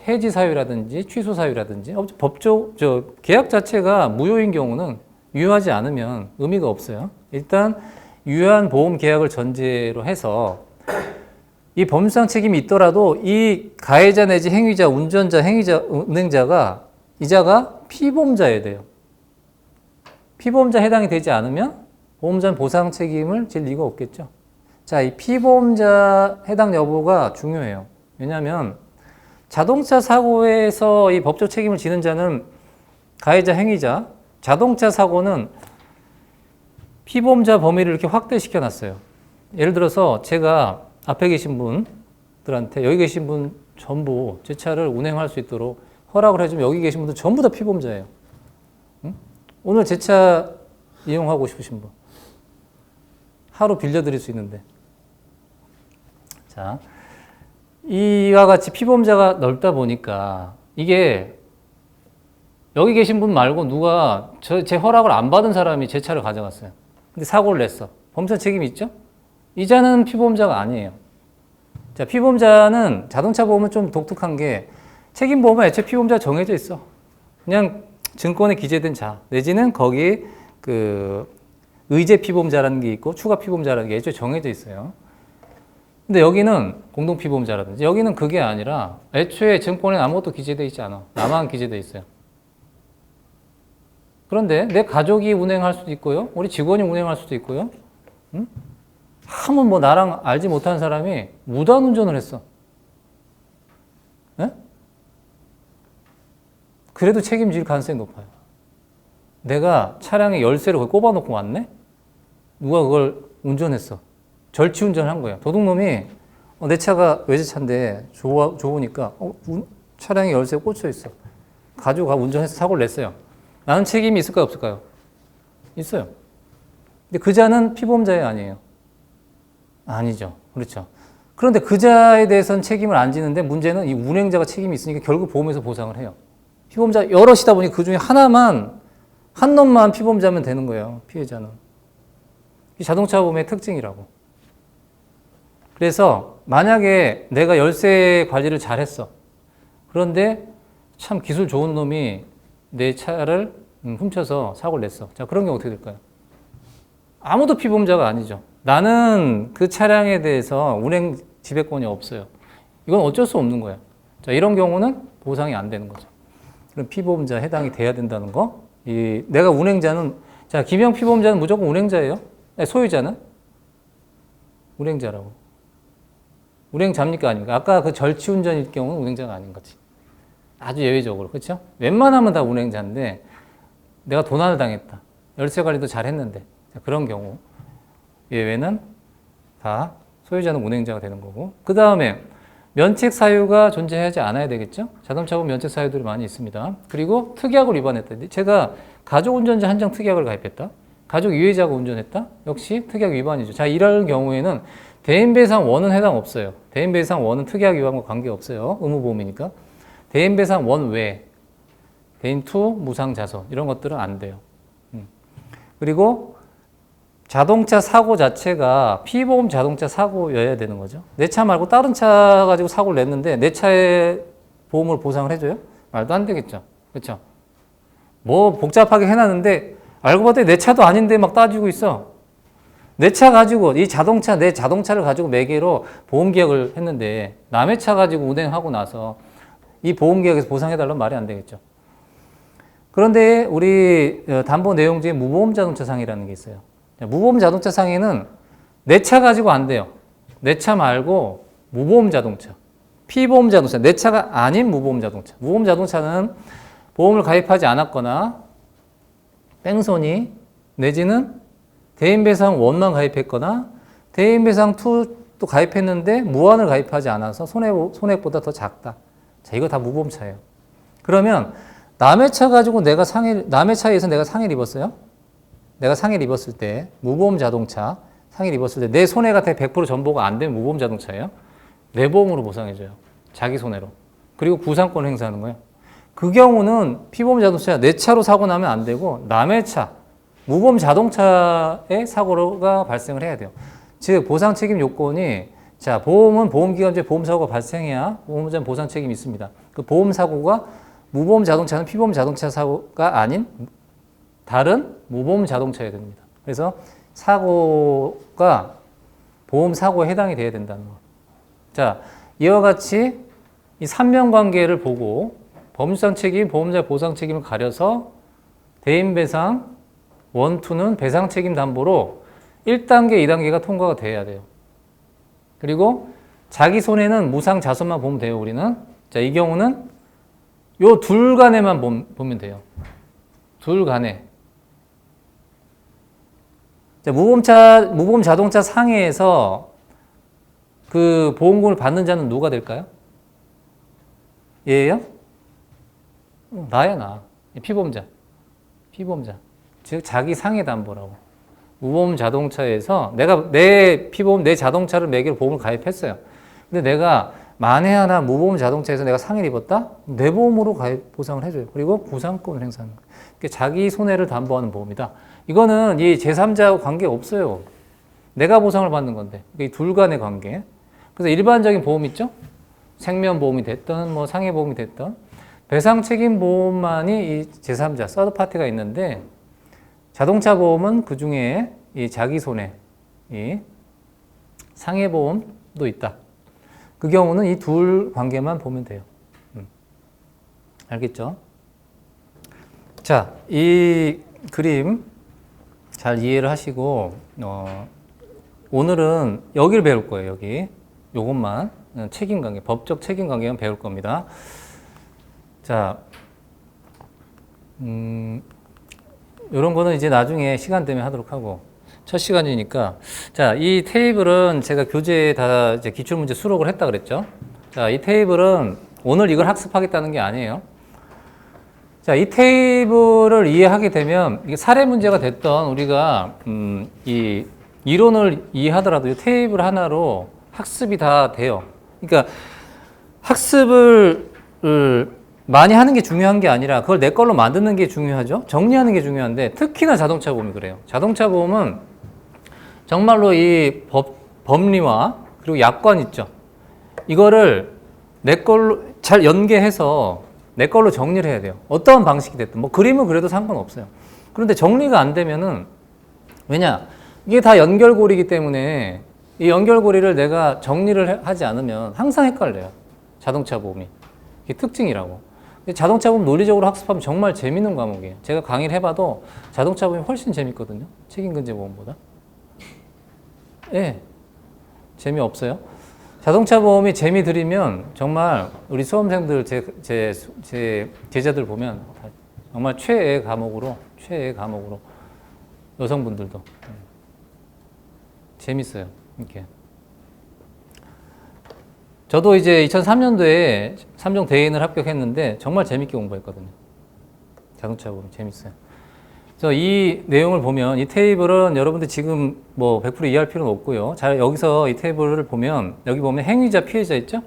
해지 사유라든지 취소 사유라든지 계약 자체가 무효인 경우는 유효하지 않으면 의미가 없어요. 일단 유효한 보험 계약을 전제로 해서 이 법률상 책임이 있더라도 이 가해자 내지 행위자, 운전자, 행위자, 운행자가 이자가 피보험자여야 돼요. 피보험자 해당이 되지 않으면 보험자는 보상 책임을 질 리가 없겠죠. 자, 이 피보험자 해당 여부가 중요해요. 왜냐하면 자동차 사고에서 이 법적 책임을 지는 자는 가해자, 행위자, 자동차 사고는 피보험자 범위를 이렇게 확대시켜 놨어요. 예를 들어서 제가 앞에 계신 분들한테 여기 계신 분 전부 제 차를 운행할 수 있도록 허락을 해주면 여기 계신 분들 전부 다 피보험자예요. 응? 오늘 제 차 이용하고 싶으신 분 하루 빌려드릴 수 있는데 자, 이와 같이 피보험자가 넓다 보니까 이게 여기 계신 분 말고 누가 제 허락을 안 받은 사람이 제 차를 가져갔어요. 근데 사고를 냈어. 법률상 책임이 있죠? 이자는 피보험자가 아니에요. 자, 피보험자는 자동차 보험은 좀 독특한 게 책임보험은 애초에 피보험자가 정해져 있어. 그냥 증권에 기재된 자 내지는 거기 의제 피보험자라는 게 있고 추가 피보험자라는 게 애초에 정해져 있어요. 근데 여기는 공동 피보험자라든지 여기는 그게 아니라 애초에 증권에 아무것도 기재되어 있지 않아. 나만 기재되어 있어요. 그런데 내 가족이 운행할 수도 있고요. 우리 직원이 운행할 수도 있고요. 응? 한번 뭐 나랑 알지 못한 사람이 무단 운전을 했어. 에? 그래도 책임질 가능성이 높아요. 내가 차량에 열쇠를 거기 꼽아놓고 왔네? 누가 그걸 운전했어. 절취운전한 거야. 도둑놈이 내 차가 외제차인데 좋으니까 차량에 열쇠가 꽂혀 있어. 가지고 가 운전해서 사고를 냈어요. 나는 책임이 있을까요? 없을까요? 있어요. 근데 그자는 피보험자에 아니에요. 아니죠. 그렇죠. 그런데 그자에 대해서는 책임을 안 지는데 문제는 이 운행자가 책임이 있으니까 결국 보험에서 보상을 해요. 피보험자 여럿이다 보니 그 중에 한 놈만 피보험자면 되는 거예요. 피해자는. 이 자동차 보험의 특징이라고. 그래서 만약에 내가 열쇠 관리를 잘했어. 그런데 참 기술 좋은 놈이 내 차를 훔쳐서 사고를 냈어. 자, 그런 경우 어떻게 될까요? 아무도 피보험자가 아니죠. 나는 그 차량에 대해서 운행 지배권이 없어요. 이건 어쩔 수 없는 거야. 자, 이런 경우는 보상이 안 되는 거죠. 그럼 피보험자 해당이 돼야 된다는 거. 내가 운행자는, 자, 김영 피보험자는 무조건 운행자예요. 소유자는? 운행자라고. 운행자입니까? 아닙니까? 아까 그 절취운전일 경우는 운행자가 아닌 거지. 아주 예외적으로. 그렇죠? 웬만하면 다 운행자인데 내가 도난을 당했다. 열쇠 관리도 잘 했는데. 그런 경우. 예외는 다 소유자는 운행자가 되는 거고. 그 다음에 면책 사유가 존재하지 않아야 되겠죠? 자동차 보험 면책 사유들이 많이 있습니다. 그리고 특약을 위반했다. 제가 가족 운전자 한정 특약을 가입했다. 가족 이해자가 운전했다. 역시 특약 위반이죠. 자, 이럴 경우에는 대인배상 원은 해당 없어요. 대인배상 원은 특약 위반과 관계 없어요. 의무보험이니까. 대인배상 원 외, 대인2, 무상자손 이런 것들은 안 돼요. 그리고 자동차 사고 자체가 피보험 자동차 사고여야 되는 거죠. 내 차 말고 다른 차 가지고 사고를 냈는데 내 차의 보험을 보상을 해줘요? 말도 안 되겠죠. 그렇죠? 뭐 복잡하게 해놨는데 알고 봤더니 내 차도 아닌데 막 따지고 있어. 내 차 가지고 내 자동차를 가지고 매개로 보험계약을 했는데 남의 차 가지고 운행하고 나서 이 보험계약에서 보상해달라는 말이 안 되겠죠. 그런데 우리 담보 내용 중에 무보험 자동차 상해라는 게 있어요. 무보험 자동차 상해는 내 차 가지고 안 돼요. 내 차 말고 무보험 자동차, 피보험 자동차, 내 차가 아닌 무보험 자동차. 무보험 자동차는 보험을 가입하지 않았거나 뺑소니 내지는 대인배상 1만 가입했거나 대인배상 2도 가입했는데 무한을 가입하지 않아서 손해보다 더 작다. 자, 이거 다 무보험차예요. 그러면 남의 차 가지고 남의 차에 의해서 내가 상해를 입었어요? 내가 상해를 입었을 때, 무보험 자동차 상해를 입었을 때 내 손해가 100% 전보가 안 되면 무보험 자동차예요? 내 보험으로 보상해줘요. 자기 손해로. 그리고 구상권을 행사하는 거예요. 그 경우는 피보험 자동차 내 차로 사고 나면 안 되고 남의 차, 무보험 자동차의 사고가 발생을 해야 돼요. 즉 보상 책임 요건이 자 보험은 보험기간제 보험사고가 발생해야 보험자는 보상 책임이 있습니다. 그 보험사고가 무보험 자동차는 피보험 자동차 사고가 아닌 다른 무보험 자동차여야 됩니다. 그래서 사고가 보험 사고에 해당이 돼야 된다는 거. 자, 이와 같이 이 3면 관계를 보고 범주상 책임, 보험자 보상 책임을 가려서 대인배상 1, 2는 배상 책임 담보로 1단계, 2단계가 통과가 돼야 돼요. 그리고 자기 손해는 무상 자손만 보면 돼요, 우리는. 자, 이 경우는 요 둘 간에만 보면 돼요. 둘 간에. 자, 무보험 자동차 상해에서 그 보험금을 받는 자는 누가 될까요? 얘예요? 나야, 나. 피보험자. 즉, 자기 상해 담보라고. 무보험 자동차에서 내가 내 피보험, 내 자동차를 매개로 보험을 가입했어요. 근데 내가 만에 하나 무보험 자동차에서 내가 상해를 입었다? 내 보험으로 보상을 해줘요. 그리고 구상권을 행사하는 거예요. 그러니까 자기 손해를 담보하는 보험이다. 이거는 이 제3자하고 관계 없어요. 내가 보상을 받는 건데. 이 둘 간의 관계. 그래서 일반적인 보험 있죠? 생명보험이 됐든 뭐 상해보험이 됐든 배상 책임 보험만이 이 제3자, 서드 파티가 있는데 자동차 보험은 그 중에 이 자기 손해, 이 상해보험도 있다. 그 경우는 이 둘 관계만 보면 돼요. 알겠죠? 자, 이 그림 잘 이해를 하시고 오늘은 여기를 배울 거예요. 여기 요것만 책임관계, 법적 책임관계만 배울 겁니다. 자, 이런 거는 이제 나중에 시간 되면 하도록 하고 첫 시간이니까 자, 이 테이블은 제가 교재에 다 이제 기출문제 수록을 했다 그랬죠. 자, 이 테이블은 오늘 이걸 학습하겠다는 게 아니에요. 자, 이 테이블을 이해하게 되면 이게 사례 문제가 됐던 우리가 이 이론을 이해하더라도 이 테이블 하나로 학습이 다 돼요. 그러니까 학습을 많이 하는 게 중요한 게 아니라 그걸 내 걸로 만드는 게 중요하죠. 정리하는 게 중요한데 특히나 자동차 보험이 그래요. 자동차 보험은 정말로 이 법리와 그리고 약관 있죠. 이거를 내 걸로 잘 연계해서 내 걸로 정리를 해야 돼요. 어떠한 방식이 됐든 뭐 그림을 그려도 상관없어요. 그런데 정리가 안 되면은 왜냐? 이게 다 연결고리이기 때문에 이 연결고리를 내가 정리를 하지 않으면 항상 헷갈려요. 자동차 보험이. 이게 특징이라고. 자동차 보험 논리적으로 학습하면 정말 재밌는 과목이에요. 제가 강의를 해봐도 자동차 보험이 훨씬 재밌거든요. 책임근제보험보다. 예. 재미없어요. 자동차 보험이 재미 들이면 정말 우리 수험생들 제 제자들 보면 정말 최애 과목으로 여성분들도 재밌어요. 이렇게. 저도 이제 2003년도에 3종 대인을 합격했는데 정말 재밌게 공부했거든요. 자동차 보험 재밌어요. 그래서 이 내용을 보면 이 테이블은 여러분들 지금 뭐 100% 이해할 필요는 없고요. 잘 여기서 이 테이블을 보면 여기 보면 행위자, 피해자 있죠?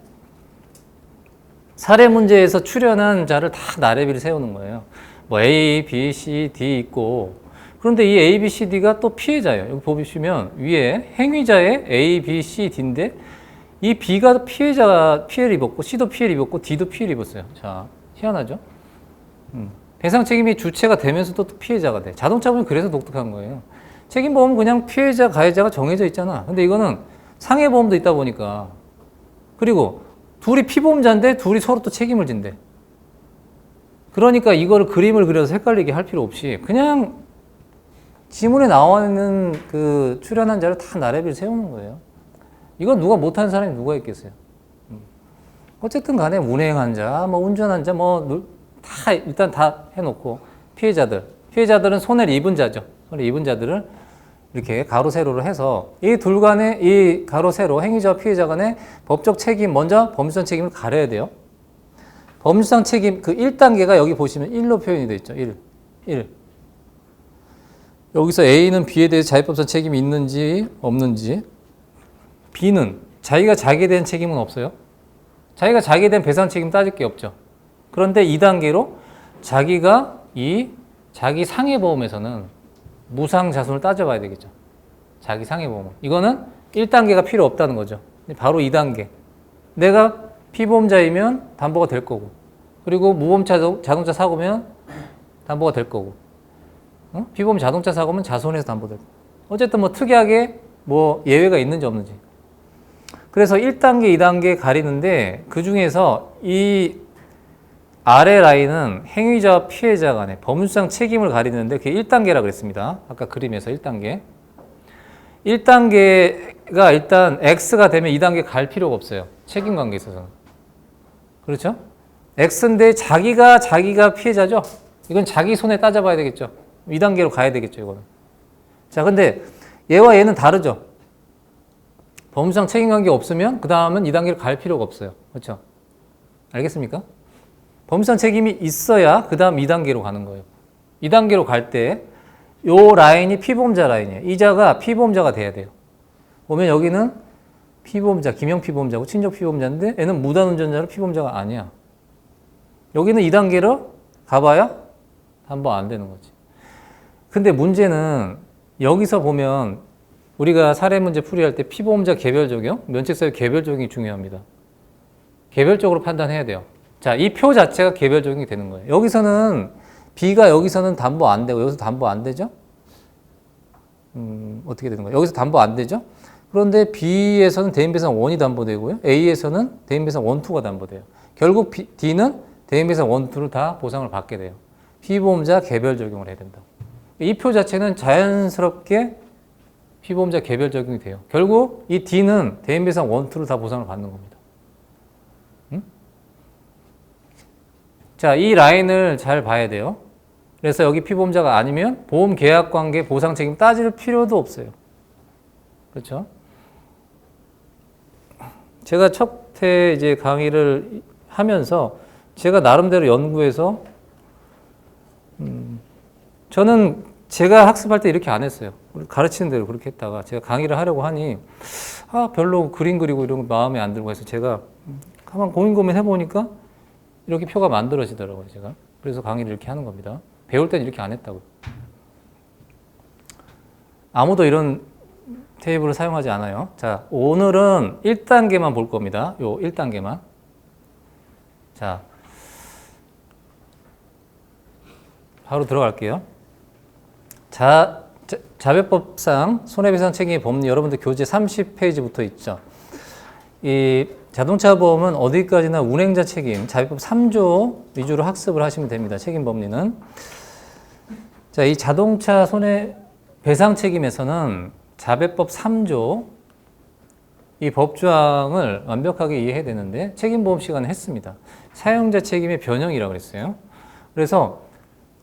사례 문제에서 출연한 자를 다 나래비를 세우는 거예요. 뭐 A, B, C, D 있고 그런데 이 A, B, C, D가 또 피해자예요. 여기 보시면 위에 행위자의 A, B, C, D인데 이 B가 피해를 입었고 C도 피해를 입었고 D도 피해를 입었어요. 자, 희한하죠? 배상 책임이 주체가 되면서도 또 피해자가 돼. 자동차 보면 그래서 독특한 거예요. 책임보험은 그냥 피해자, 가해자가 정해져 있잖아. 근데 이거는 상해보험도 있다 보니까. 그리고 둘이 피보험자인데 둘이 서로 또 책임을 진대. 그러니까 이거를 그림을 그려서 헷갈리게 할 필요 없이 그냥 지문에 나와 있는 그 출연한 자를 다 나래비를 세우는 거예요. 이건 누가 못하는 사람이 누가 있겠어요. 어쨌든 간에 운행한 자, 뭐 운전한 자, 다 일단 다 해놓고 피해자들은 손해를 입은 자죠. 손해를 입은 자들을 이렇게 가로 세로로 해서 이 둘 간의 이 가로 세로 행위자와 피해자 간의 법적 책임 먼저 법률상 책임을 가려야 돼요. 법률상 책임 그 1단계가 여기 보시면 1로 표현이 되어 있죠. 1. 여기서 A는 B에 대해서 자기법상 책임이 있는지 없는지 B는 자기가 자기에 대한 책임은 없어요. 자기가 자기에 대한 배상 책임 따질 게 없죠. 그런데 2단계로 자기가 자기 상해보험에서는 무상자손을 따져봐야 되겠죠. 자기 상해보험은. 이거는 1단계가 필요 없다는 거죠. 바로 2단계. 내가 피보험자이면 담보가 될 거고 그리고 무보험 자동차 사고면 담보가 될 거고 피보험 자동차 사고면 자손에서 담보될 거고 어쨌든 뭐 특이하게 뭐 예외가 있는지 없는지 그래서 1단계, 2단계 가리는데 그 중에서 이 아래 라인은 행위자와 피해자 간의 법률상 책임을 가리는데 그게 1단계라고 그랬습니다. 아까 그림에서 1단계. 1단계가 일단 X가 되면 2단계 갈 필요가 없어요. 책임 관계에 있어서는. 그렇죠? X인데 자기가 피해자죠? 이건 자기 손에 따져봐야 되겠죠. 2단계로 가야 되겠죠, 이거는. 자, 근데 얘와 얘는 다르죠? 법률상 책임 관계 없으면 그 다음은 2단계로 갈 필요가 없어요. 그렇죠? 알겠습니까? 법률상 책임이 있어야 그 다음 2단계로 가는 거예요. 2단계로 갈 때 요 라인이 피보험자 라인이에요. 이자가 피보험자가 돼야 돼요. 보면 여기는 피보험자, 김영 피보험자고 친족 피보험자인데 얘는 무단운전자로 피보험자가 아니야. 여기는 2단계로 가봐야 담보 안 되는 거지. 근데 문제는 여기서 보면 우리가 사례 문제 풀이할 때 피보험자 개별 적용, 면책사유 개별 적용이 중요합니다. 개별적으로 판단해야 돼요. 자, 이 표 자체가 개별 적용이 되는 거예요. 여기서는 B가 여기서는 담보 안 되고 여기서 담보 안 되죠? 어떻게 되는 거예요? 여기서 담보 안 되죠? 그런데 B에서는 대인배상 1이 담보되고요. A에서는 대인배상 1, 2가 담보돼요. 결국 D는 대인배상 1, 2를 다 보상을 받게 돼요. 피보험자 개별 적용을 해야 된다. 이 표 자체는 자연스럽게 피보험자 개별 적용이 돼요. 결국 이 D는 대인배상 1, 2를 다 보상을 받는 겁니다. 자, 이 라인을 잘 봐야 돼요. 그래서 여기 피보험자가 아니면 보험 계약 관계 보상 책임 따질 필요도 없어요. 그렇죠? 제가 첫 해 이제 강의를 하면서 제가 나름대로 연구해서 저는 제가 학습할 때 이렇게 안 했어요. 가르치는 대로 그렇게 했다가 제가 강의를 하려고 하니 별로 그림 그리고 이런 거 마음에 안 들고 해서 제가 가만 고민 해보니까 이렇게 표가 만들어지더라고요, 제가. 그래서 강의를 이렇게 하는 겁니다. 배울 땐 이렇게 안 했다고요. 아무도 이런 테이블을 사용하지 않아요. 자, 오늘은 1단계만 볼 겁니다. 요 1단계만. 자, 바로 들어갈게요. 자배법상 손해배상 책임의 법리 여러분들 교재 30페이지부터 있죠. 이 자동차 보험은 어디까지나 운행자 책임, 자배법 3조 위주로 학습을 하시면 됩니다. 책임 법리는. 자, 이 자동차 손해배상 책임에서는 자배법 3조 이 법조항을 완벽하게 이해해야 되는데 책임보험 시간에 했습니다. 사용자 책임의 변형이라고 그랬어요. 그래서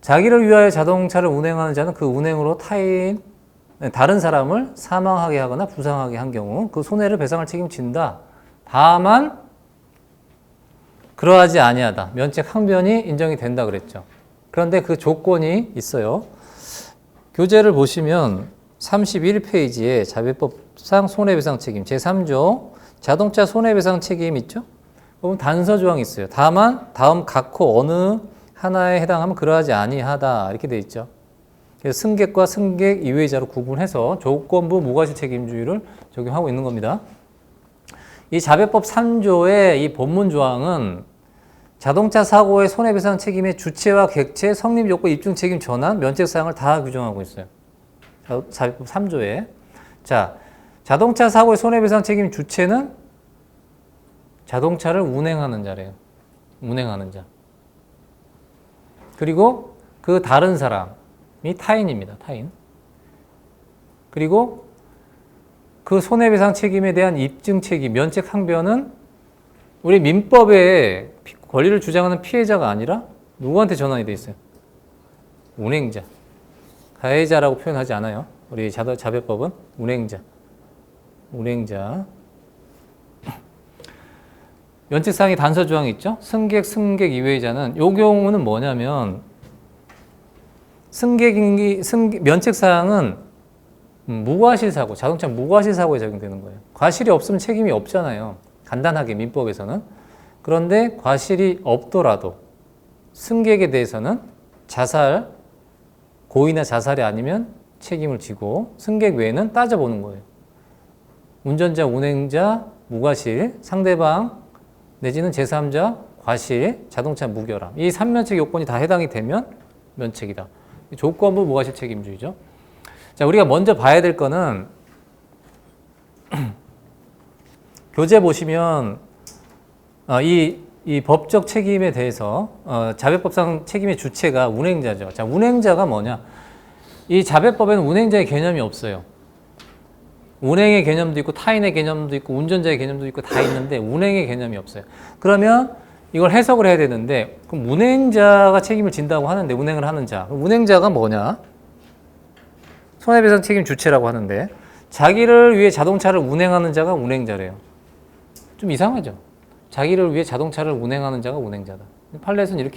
자기를 위하여 자동차를 운행하는 자는 그 운행으로 다른 사람을 사망하게 하거나 부상하게 한 경우 그 손해를 배상할 책임진다. 다만 그러하지 아니하다. 면책 항변이 인정이 된다 그랬죠. 그런데 그 조건이 있어요. 교재를 보시면 31페이지에 자배법상 손해배상 책임 제3조 자동차 손해배상 책임 있죠? 그럼 단서 조항이 있어요. 다만 다음 각호 어느 하나에 해당하면 그러하지 아니하다 이렇게 돼 있죠. 그래서 승객과 승객 이외의자로 구분해서 조건부 무과실 책임주의를 적용하고 있는 겁니다. 이 자배법 3조의 이 본문 조항은 자동차 사고의 손해배상 책임의 주체와 객체, 성립 요건, 입증 책임 전환, 면책 사항을 다 규정하고 있어요. 자배법 3조에. 자, 자동차 사고의 손해배상 책임 주체는 자동차를 운행하는 자래요. 운행하는 자. 그리고 그 다른 사람이 타인입니다. 타인. 그리고 그 손해배상 책임에 대한 입증 책임, 면책 항변은 우리 민법에 권리를 주장하는 피해자가 아니라 누구한테 전환이 돼 있어요? 운행자. 가해자라고 표현하지 않아요. 우리 자배법은 운행자. 운행자. 면책사항의 단서 조항이 있죠? 승객 이외의자는 요 경우는 뭐냐면 면책사항은 무과실 사고, 자동차 무과실 사고에 적용되는 거예요. 과실이 없으면 책임이 없잖아요. 간단하게 민법에서는. 그런데 과실이 없더라도 승객에 대해서는 자살, 고의나 자살이 아니면 책임을 지고 승객 외에는 따져보는 거예요. 운전자, 운행자, 무과실, 상대방 내지는 제3자, 과실, 자동차 무결함. 이 3면책 요건이 다 해당이 되면 면책이다. 조건부 무과실 책임주의죠. 자, 우리가 먼저 봐야 될 거는 교재 보시면 이 법적 책임에 대해서 자배법상 책임의 주체가 운행자죠. 자, 운행자가 뭐냐? 이 자배법에는 운행자의 개념이 없어요. 운행의 개념도 있고 타인의 개념도 있고 운전자의 개념도 있고 다 있는데 운행의 개념이 없어요. 그러면 이걸 해석을 해야 되는데 그럼 운행자가 책임을 진다고 하는데 운행을 하는 자. 그럼 운행자가 뭐냐? 손해배상 책임 주체라고 하는데 자기를 위해 자동차를 운행하는 자가 운행자래요. 좀 이상하죠? 자기를 위해 자동차를 운행하는 자가 운행자다. 판례에서는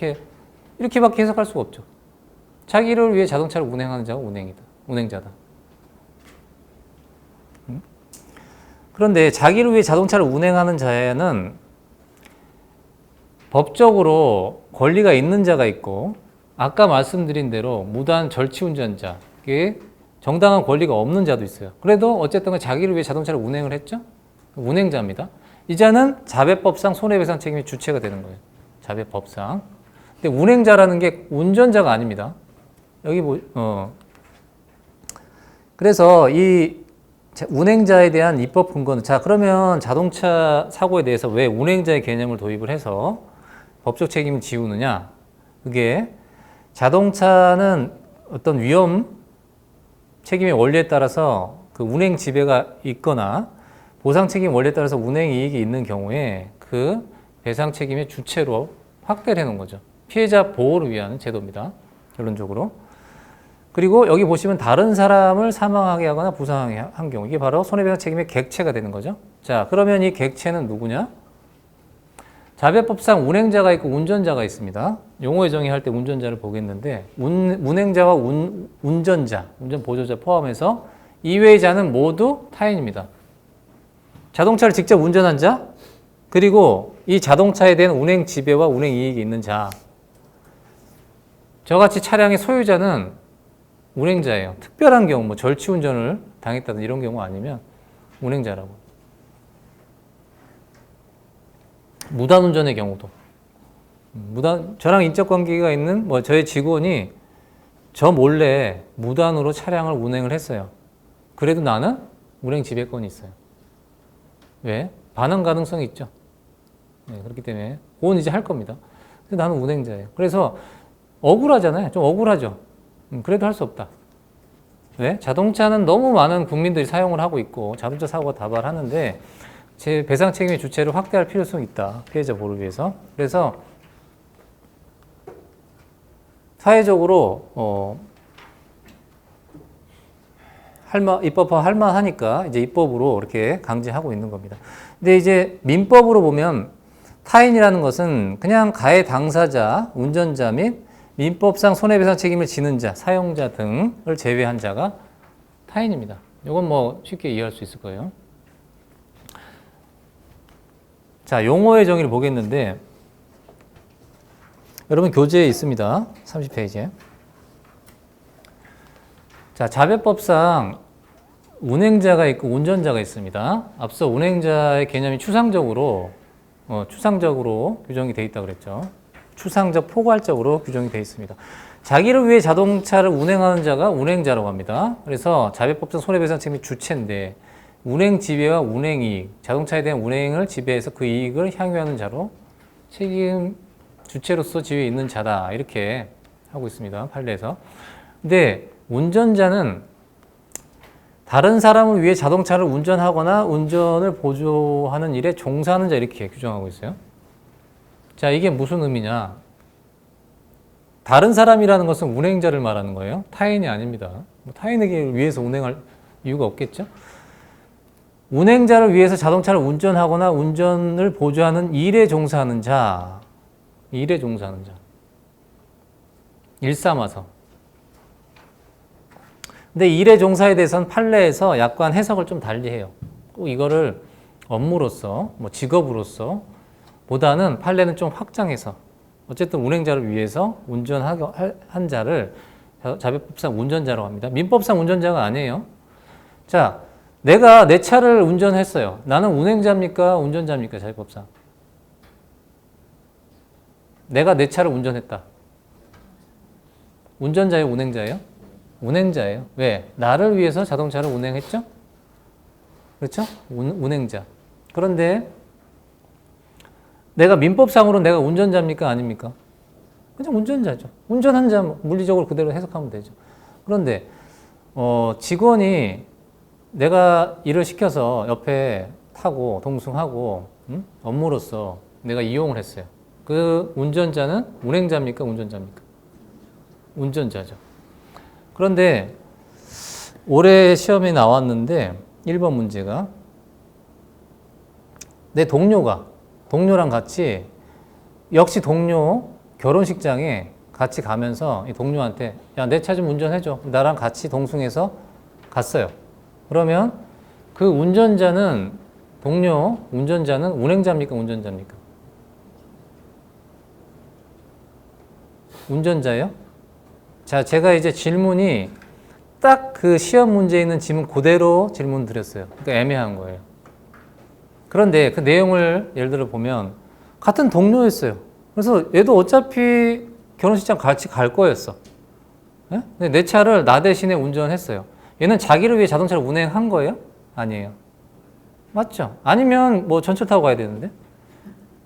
이렇게밖에 해석할 수가 없죠. 자기를 위해 자동차를 운행하는 자가 운행자다. 그런데 자기를 위해 자동차를 운행하는 자에는 법적으로 권리가 있는 자가 있고 아까 말씀드린 대로 무단 절취운전자에게 정당한 권리가 없는 자도 있어요. 그래도 어쨌든 자기를 위해 자동차를 운행을 했죠? 운행자입니다. 이 자는 자배법상 손해배상 책임의 주체가 되는 거예요. 자배법상. 근데 운행자라는 게 운전자가 아닙니다. 여기 그래서 이 운행자에 대한 입법 근거는 자 그러면 자동차 사고에 대해서 왜 운행자의 개념을 도입을 해서 법적 책임을 지우느냐? 그게 자동차는 어떤 위험 책임의 원리에 따라서 그 운행 지배가 있거나 보상 책임 원리에 따라서 운행 이익이 있는 경우에 그 배상 책임의 주체로 확대를 해놓은 거죠. 피해자 보호를 위한 제도입니다. 결론적으로. 그리고 여기 보시면 다른 사람을 사망하게 하거나 부상하게 한 경우 이게 바로 손해배상 책임의 객체가 되는 거죠. 자, 그러면 이 객체는 누구냐? 자배법상 운행자가 있고 운전자가 있습니다. 용어의 정의할 때 운전자를 보겠는데 운행자와 운전자, 운전 보조자 포함해서 이외의 자는 모두 타인입니다. 자동차를 직접 운전한 자, 그리고 이 자동차에 대한 운행 지배와 운행 이익이 있는 자. 저같이 차량의 소유자는 운행자예요. 특별한 경우, 뭐 절취운전을 당했다든 이런 경우 아니면 운행자라고. 무단운전의 경우도. 저랑 인적 관계가 있는 저의 직원이 저 몰래 무단으로 차량을 운행을 했어요. 그래도 나는 운행 지배권이 있어요. 왜? 반환 가능성이 있죠. 네, 그렇기 때문에 그건 이제 할 겁니다. 근데 나는 운행자예요. 그래서 억울하잖아요. 좀 억울하죠. 그래도 할 수 없다. 왜? 자동차는 너무 많은 국민들이 사용을 하고 있고 자동차 사고가 다발하는데 제 배상 책임의 주체를 확대할 필요성이 있다. 피해자 보호를 위해서. 그래서 사회적으로 입법화 할 만하니까 이제 입법으로 이렇게 강제하고 있는 겁니다. 근데 이제 민법으로 보면 타인이라는 것은 그냥 가해 당사자, 운전자 및 민법상 손해배상 책임을 지는 자, 사용자 등을 제외한 자가 타인입니다. 이건 뭐 쉽게 이해할 수 있을 거예요. 자, 용어의 정의를 보겠는데 여러분 교재에 있습니다. 30페이지에. 자, 자배법상 운행자가 있고 운전자가 있습니다. 앞서 운행자의 개념이 추상적으로 규정이 되어 있다고 그랬죠. 추상적, 포괄적으로 규정이 되어 있습니다. 자기를 위해 자동차를 운행하는 자가 운행자라고 합니다. 그래서 자배법상 손해배상 책임이 주체인데 운행 지배와 운행 이익, 자동차에 대한 운행을 지배해서 그 이익을 향유하는 자로 책임 주체로서 지위에 있는 자다. 이렇게 하고 있습니다. 판례에서. 근데 운전자는 다른 사람을 위해 자동차를 운전하거나 운전을 보조하는 일에 종사하는 자 이렇게 규정하고 있어요. 자, 이게 무슨 의미냐? 다른 사람이라는 것은 운행자를 말하는 거예요. 타인이 아닙니다. 타인에게 위해서 운행할 이유가 없겠죠? 운행자를 위해서 자동차를 운전하거나 운전을 보조하는 일에 종사하는 자. 일에 종사하는 자. 일삼아서. 근데 일에 종사에 대해서는 판례에서 약간 해석을 좀 달리해요. 꼭 이거를 업무로서, 직업으로서 보다는 판례는 좀 확장해서 어쨌든 운행자를 위해서 운전한 자를 자배법상 운전자라고 합니다. 민법상 운전자가 아니에요. 자, 내가 내 차를 운전했어요. 나는 운행자입니까? 운전자입니까? 자배법상. 내가 내 차를 운전했다. 운전자예요? 운행자예요? 운행자예요. 왜? 나를 위해서 자동차를 운행했죠? 그렇죠? 운행자. 그런데 내가 민법상으로 내가 운전자입니까? 아닙니까? 그냥 운전자죠. 운전한 자 물리적으로 그대로 해석하면 되죠. 그런데 직원이 내가 일을 시켜서 옆에 타고 동승하고 업무로서 내가 이용을 했어요. 그 운전자는 운행자입니까? 운전자입니까? 운전자죠. 그런데 올해 시험에 나왔는데 1번 문제가 내 동료랑 같이 역시 동료 결혼식장에 같이 가면서 이 동료한테 야, 내 차 좀 운전해줘. 나랑 같이 동승해서 갔어요. 그러면 그 운전자는 운전자는 운행자입니까? 운전자입니까? 운전자예요? 자, 제가 이제 질문이 딱 그 시험 문제에 있는 질문 그대로 질문 드렸어요. 그러니까 애매한 거예요. 그런데 그 내용을 예를 들어 보면 같은 동료였어요. 그래서 얘도 어차피 결혼식장 같이 갈 거였어. 네? 근데 내 차를 나 대신에 운전했어요. 얘는 자기를 위해 자동차를 운행한 거예요? 아니에요. 맞죠? 아니면 뭐 전철 타고 가야 되는데?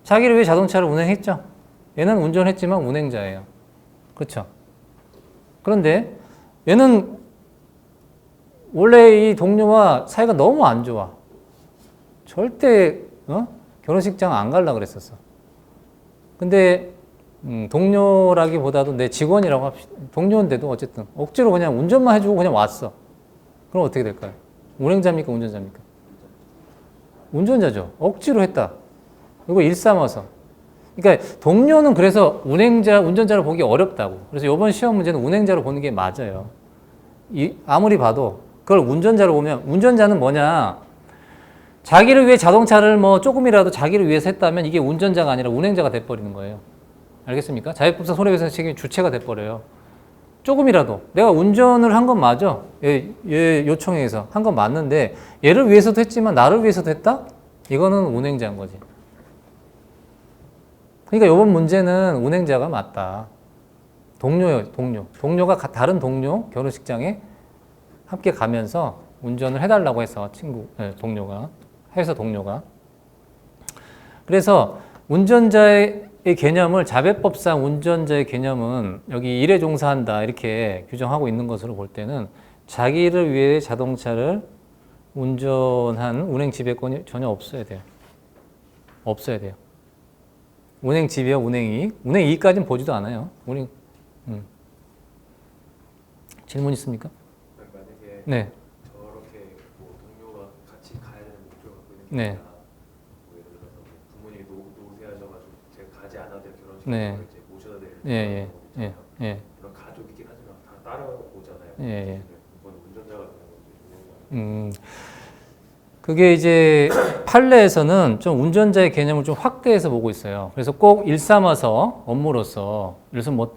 자기를 위해 자동차를 운행했죠? 얘는 운전했지만 운행자예요. 그렇죠? 그런데 얘는 원래 이 동료와 사이가 너무 안 좋아. 절대 결혼식장 안 가려고 그랬었어. 근데 동료라기보다도 내 직원이라고 합시다. 동료인데도 어쨌든 억지로 그냥 운전만 해주고 그냥 왔어. 그럼 어떻게 될까요? 운행자입니까? 운전자입니까? 운전자죠. 억지로 했다. 이거 일삼아서. 그러니까 동료는 그래서 운전자를 보기 어렵다고. 그래서 이번 시험 문제는 운행자로 보는 게 맞아요. 아무리 봐도 그걸 운전자로 보면 운전자는 뭐냐? 자기를 위해 자동차를 뭐 조금이라도 자기를 위해서 했다면 이게 운전자가 아니라 운행자가 돼버리는 거예요. 알겠습니까? 자율법상 손해배상 책임 주체가 돼버려요. 조금이라도 내가 운전을 한 건 맞아. 얘 요청에 의해서 한 건 맞는데 얘를 위해서도 했지만 나를 위해서도 했다? 이거는 운행자인 거지. 그러니까 이번 문제는 운행자가 맞다. 동료예요, 동료. 동료가 다른 동료 결혼식장에 함께 가면서 운전을 해달라고 해서 동료가 그래서 운전자의 개념을 자배법상 운전자의 개념은 여기 일에 종사한다 이렇게 규정하고 있는 것으로 볼 때는 자기를 위해 자동차를 운전한 운행 지배권이 전혀 없어야 돼요. 없어야 돼요. 운행 지배와 운행 이익. 운행 이익까지는 보지도 않아요. 질문 있습니까? 만약에 네. 저렇게 뭐 동료가 같이 가야 되는 목적을 갖고 있는 게 네. 아니라 뭐 예를 들어서 뭐 부모님이 노쇠하셔가지고 제가 가지 않아도 될 결혼식에 네. 이제 모셔야 될 예, 경우 예, 있잖아요. 예, 그런 가족이긴 하지만 다 따라오잖아요. 예, 예. 이건 운전자가 되는 건지 그게 이제 판례에서는 좀 운전자의 개념을 좀 확대해서 보고 있어요. 그래서 꼭 일삼아서 업무로서, 그래서 뭐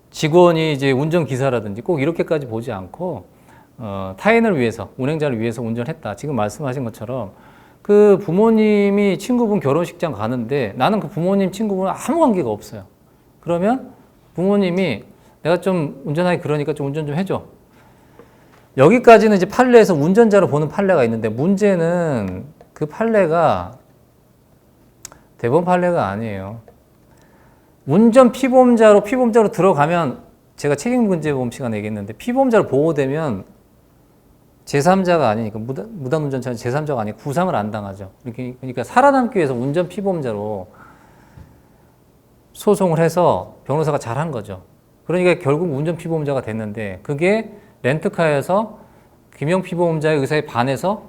직원이 이제 운전기사라든지 꼭 이렇게까지 보지 않고, 타인을 위해서, 운행자를 위해서 운전했다. 지금 말씀하신 것처럼 그 부모님이 친구분 결혼식장 가는데 나는 그 부모님 친구분은 아무 관계가 없어요. 그러면 부모님이 내가 좀 운전하기 그러니까 좀 운전 좀 해줘. 여기까지는 이제 판례에서 운전자로 보는 판례가 있는데 문제는 그 판례가 대법원 판례가 아니에요. 운전 피보험자로 들어가면 제가 책임문제보험 시간에 얘기했는데 피보험자로 보호되면 제3자가 아니니까 무단운전자는 제3자가 아니고 구상을 안 당하죠. 그러니까 살아남기 위해서 운전 피보험자로 소송을 해서 변호사가 잘한 거죠. 그러니까 결국 운전 피보험자가 됐는데 그게 렌트카에서 김영 피보험자의 의사에 반해서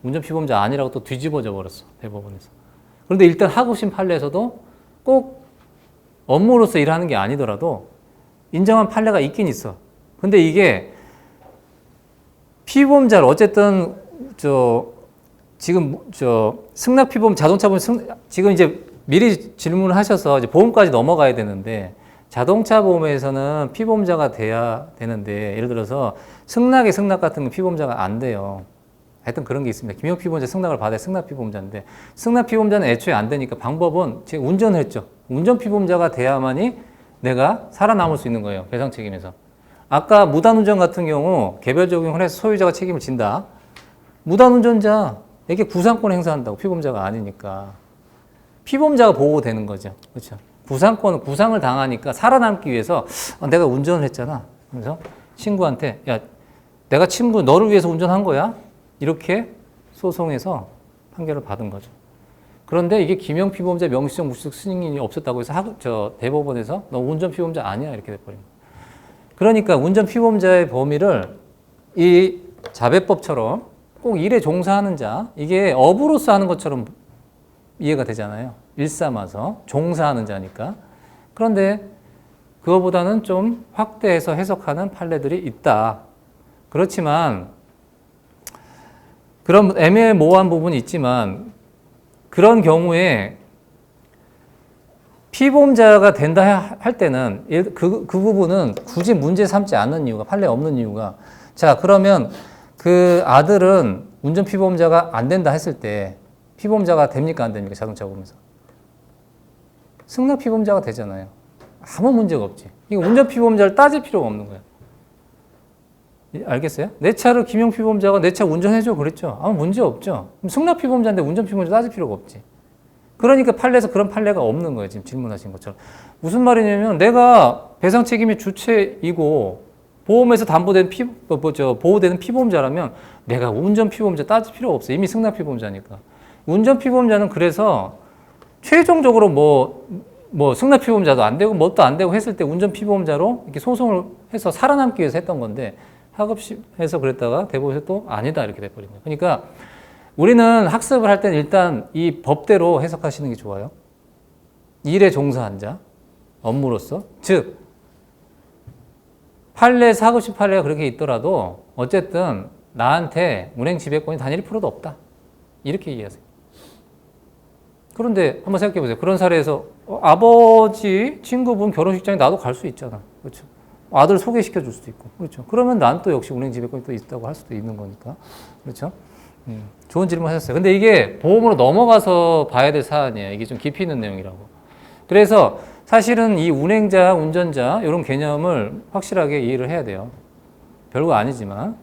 운전 피보험자 아니라고 또 뒤집어져 버렸어. 대법원에서. 그런데 일단 하급심 판례에서도 꼭 업무로서 일하는 게 아니더라도 인정한 판례가 있긴 있어. 근데 이게 피보험자를 어쨌든 지금 승낙 피보험 자동차 보험 지금 이제 미리 질문을 하셔서 이제 보험까지 넘어가야 되는데 자동차 보험에서는 피보험자가 돼야 되는데 예를 들어서 승낙 같은 건 피보험자가 안 돼요. 하여튼 그런 게 있습니다. 김영 피보험자 승낙을 받아야 승낙 피보험자인데 승낙 피보험자는 애초에 안 되니까 방법은 제가 운전을 했죠. 운전 피보험자가 돼야만이 내가 살아남을 수 있는 거예요. 배상 책임에서. 아까 무단운전 같은 경우 개별 적용을 해서 소유자가 책임을 진다. 무단운전자에게 구상권 행사한다고 피보험자가 아니니까. 피보험자가 보호되는 거죠. 그렇죠. 구상을 당하니까 살아남기 위해서 내가 운전을 했잖아. 그래서 친구한테 야, 내가 친구 너를 위해서 운전한 거야. 이렇게 소송해서 판결을 받은 거죠. 그런데 이게 김영 피보험자 명시적 무실적 승인이 없었다고 해서 대법원에서 너 운전 피보험자 아니야 이렇게 돼버린 거예요. 그러니까 운전 피보험자의 범위를 이 자배법처럼 꼭 일에 종사하는 자 이게 업으로서 하는 것처럼 이해가 되잖아요. 일삼아서 종사하는 자니까. 그런데 그거보다는 좀 확대해서 해석하는 판례들이 있다. 그렇지만 그런 애매모호한 부분이 있지만 그런 경우에 피보험자가 된다 할 때는 그 부분은 굳이 문제 삼지 않는 이유가 판례 없는 이유가 자 그러면 그 아들은 운전 피보험자가 안 된다 했을 때 피보험자가 됩니까 안 됩니까 자동차 보험에서 승낙 피보험자가 되잖아요. 아무 문제가 없지. 이거 운전 피보험자를 따질 필요가 없는 거야. 알겠어요? 내 차를 김영 피보험자가 내 차 운전해줘 그랬죠. 아무 문제 없죠. 그럼 승낙 피보험자인데 운전 피보험자 따질 필요가 없지. 그러니까 판례에서 그런 판례가 없는 거예요. 지금 질문하신 것처럼. 무슨 말이냐면 내가 배상 책임의 주체이고 보험에서 담보된 보호되는 피보험자라면 내가 운전 피보험자 따질 필요가 없어요. 이미 승낙 피보험자니까. 운전 피보험자는 그래서 최종적으로 뭐 승낙 피보험자도 안 되고 뭣도 안 되고 했을 때 운전 피보험자로 이렇게 소송을 해서 살아남기 위해서 했던 건데 하급해서 그랬다가 대법에서 또 아니다 이렇게 돼버린 거예요. 그러니까 우리는 학습을 할 때는 일단 이 법대로 해석하시는 게 좋아요. 일에 종사한 자, 업무로서. 즉, 판례에서 하급식 판례가 그렇게 있더라도 어쨌든 나한테 운행 지배권이 단 1%도 없다. 이렇게 이해하세요. 그런데 한번 생각해 보세요. 그런 사례에서 아버지 친구분 결혼식장에 나도 갈 수 있잖아. 그렇죠? 아들 소개시켜 줄 수도 있고. 그렇죠? 그러면 난 또 역시 운행 지배권이 또 있다고 할 수도 있는 거니까. 그렇죠? 좋은 질문 하셨어요. 근데 이게 보험으로 넘어가서 봐야 될 사안이에요. 이게 좀 깊이 있는 내용이라고. 그래서 사실은 이 운행자, 운전자 이런 개념을 확실하게 이해를 해야 돼요. 별거 아니지만.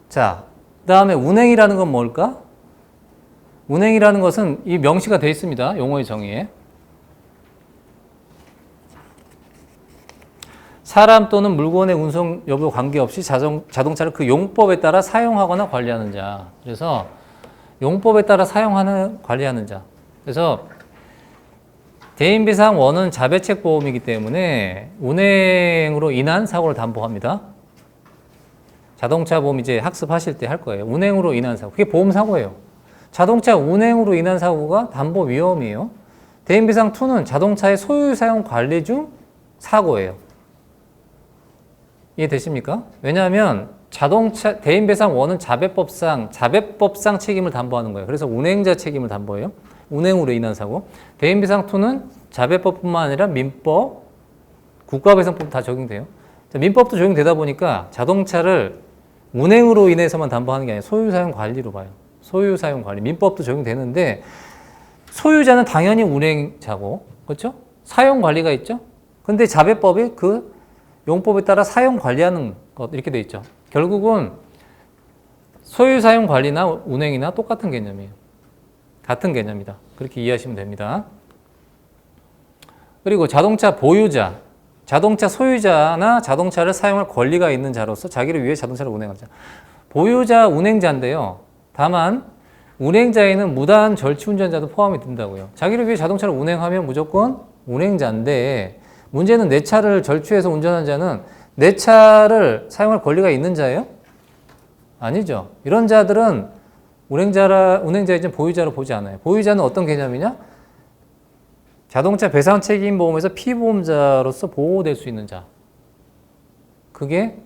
자, 그다음에 운행이라는 건 뭘까? 운행이라는 것은 이 명시가 되어 있습니다. 용어의 정의에. 사람 또는 물건의 운송 여부 관계없이 자동차를 그 용법에 따라 사용하거나 관리하는 자. 그래서 용법에 따라 사용하는 관리하는 자. 그래서 대인배상 원은 자배책 보험이기 때문에 운행으로 인한 사고를 담보합니다. 자동차 보험 이제 학습하실 때 할 거예요. 운행으로 인한 사고. 그게 보험 사고예요. 자동차 운행으로 인한 사고가 담보 위험이에요. 대인배상 2는 자동차의 소유 사용 관리 중 사고예요. 이해되십니까? 왜냐하면 자동차 대인배상 1은 자배법상 책임을 담보하는 거예요. 그래서 운행자 책임을 담보해요. 운행으로 인한 사고. 대인배상 2는 자배법뿐만 아니라 민법, 국가배상법 다 적용돼요. 민법도 적용되다 보니까 자동차를 운행으로 인해서만 담보하는 게 아니라 소유사용 관리로 봐요. 소유사용 관리. 민법도 적용되는데 소유자는 당연히 운행자고, 그렇죠? 사용 관리가 있죠? 근데 자배법이 그 용법에 따라 사용 관리하는 것 이렇게 돼 있죠. 결국은 소유 사용 관리나 운행이나 똑같은 개념이에요. 같은 개념이다. 그렇게 이해하시면 됩니다. 그리고 자동차 보유자, 자동차 소유자나 자동차를 사용할 권리가 있는 자로서 자기를 위해 자동차를 운행하는 자. 보유자 운행자인데요. 다만 운행자에는 무단 절취 운전자도 포함이 된다고요. 자기를 위해 자동차를 운행하면 무조건 운행자인데 문제는 내 차를 절취해서 운전한 자는 내 차를 사용할 권리가 있는 자예요? 아니죠. 이런 자들은 운행자이지 보유자로 보지 않아요. 보유자는 어떤 개념이냐? 자동차 배상 책임 보험에서 피보험자로서 보호될 수 있는 자. 그게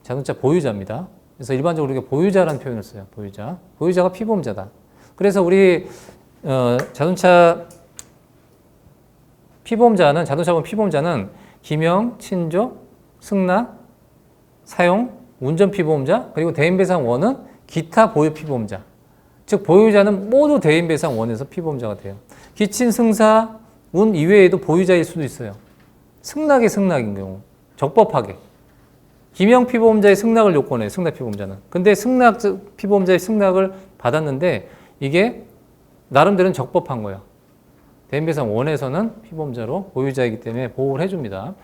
자동차 보유자입니다. 그래서 일반적으로 우리가 보유자라는 표현을 써요. 보유자. 보유자가 피보험자다. 그래서 우리 자동차 자동차 피보험자는 기명, 친조, 승낙, 사용, 운전 피보험자, 그리고 대인배상 1은 기타 보유 피보험자. 즉 보유자는 모두 대인배상 1에서 피보험자가 돼요. 기친, 승사, 운 이외에도 보유자일 수도 있어요. 승낙인 경우 적법하게. 기명 피보험자의 승낙을 요건해요. 승낙 피보험자는. 근데 승낙 피보험자의 승낙을 받았는데 이게 나름대로는 적법한 거예요. 대인배상 1에서는 피보험자로 보유자이기 때문에 보호를 해줍니다.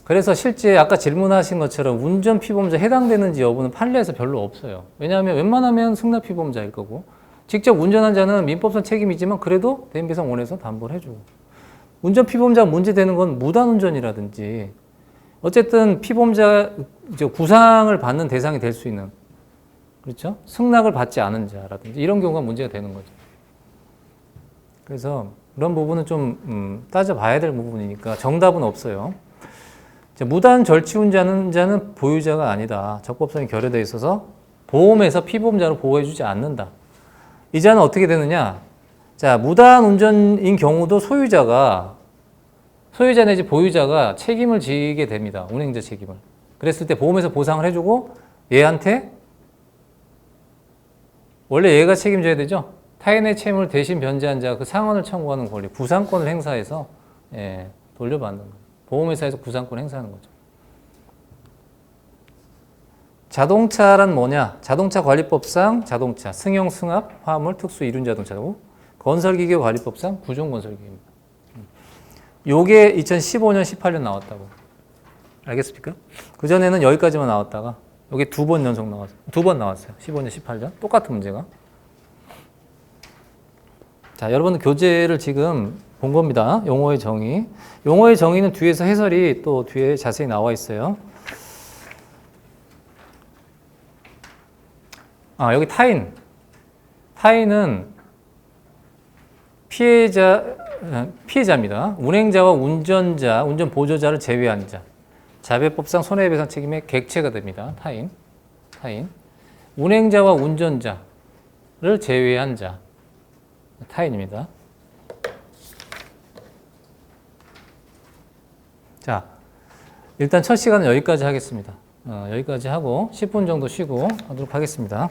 그래서 실제 아까 질문하신 것처럼 운전 피보험자 해당되는지 여부는 판례에서 별로 없어요. 왜냐하면 웬만하면 승낙 피보험자일 거고 직접 운전한 자는 민법상 책임이지만 그래도 대인배상 1에서 담보를 해주고 운전 피보험자가 문제되는 건 무단운전이라든지 어쨌든 피보험자 구상을 받는 대상이 될 수 있는 그렇죠? 승낙을 받지 않은 자라든지 이런 경우가 문제가 되는 거죠. 그래서 그런 부분은 좀 따져봐야 될 부분이니까 정답은 없어요. 무단 절취 운전자는 보유자가 아니다. 적법성이 결여되어 있어서 보험에서 피보험자로 보호해주지 않는다. 이 자는 어떻게 되느냐? 자, 무단 운전인 경우도 소유자 내지 보유자가 책임을 지게 됩니다. 운행자 책임을. 그랬을 때 보험에서 보상을 해주고 얘한테 원래 얘가 책임져야 되죠? 타인의 채무를 대신 변제한 자가 그 상환을 청구하는 권리, 구상권을 행사해서 돌려받는 거예요. 보험회사에서 구상권 행사하는 거죠. 자동차란 뭐냐? 자동차 관리법상 자동차, 승용, 승합, 화물, 특수, 이륜 자동차고 건설기계 관리법상 구종 건설기계입니다. 요게 2015년, 18년 나왔다고. 알겠습니까? 그전에는 여기까지만 나왔다가 여기 두 번 연속 나왔어요. 두 번 나왔어요. 15년, 18년. 똑같은 문제가. 자, 여러분 교재를 지금 본 겁니다. 용어의 정의. 용어의 정의는 뒤에서 해설이 또 뒤에 자세히 나와 있어요. 여기 타인. 타인은 피해자입니다. 운행자와 운전자, 운전 보조자를 제외한 자. 자배법상 손해배상 책임의 객체가 됩니다. 타인. 운행자와 운전자를 제외한 자. 타인입니다. 자, 일단 첫 시간은 여기까지 하겠습니다. 여기까지 하고 10분 정도 쉬고 하도록 하겠습니다.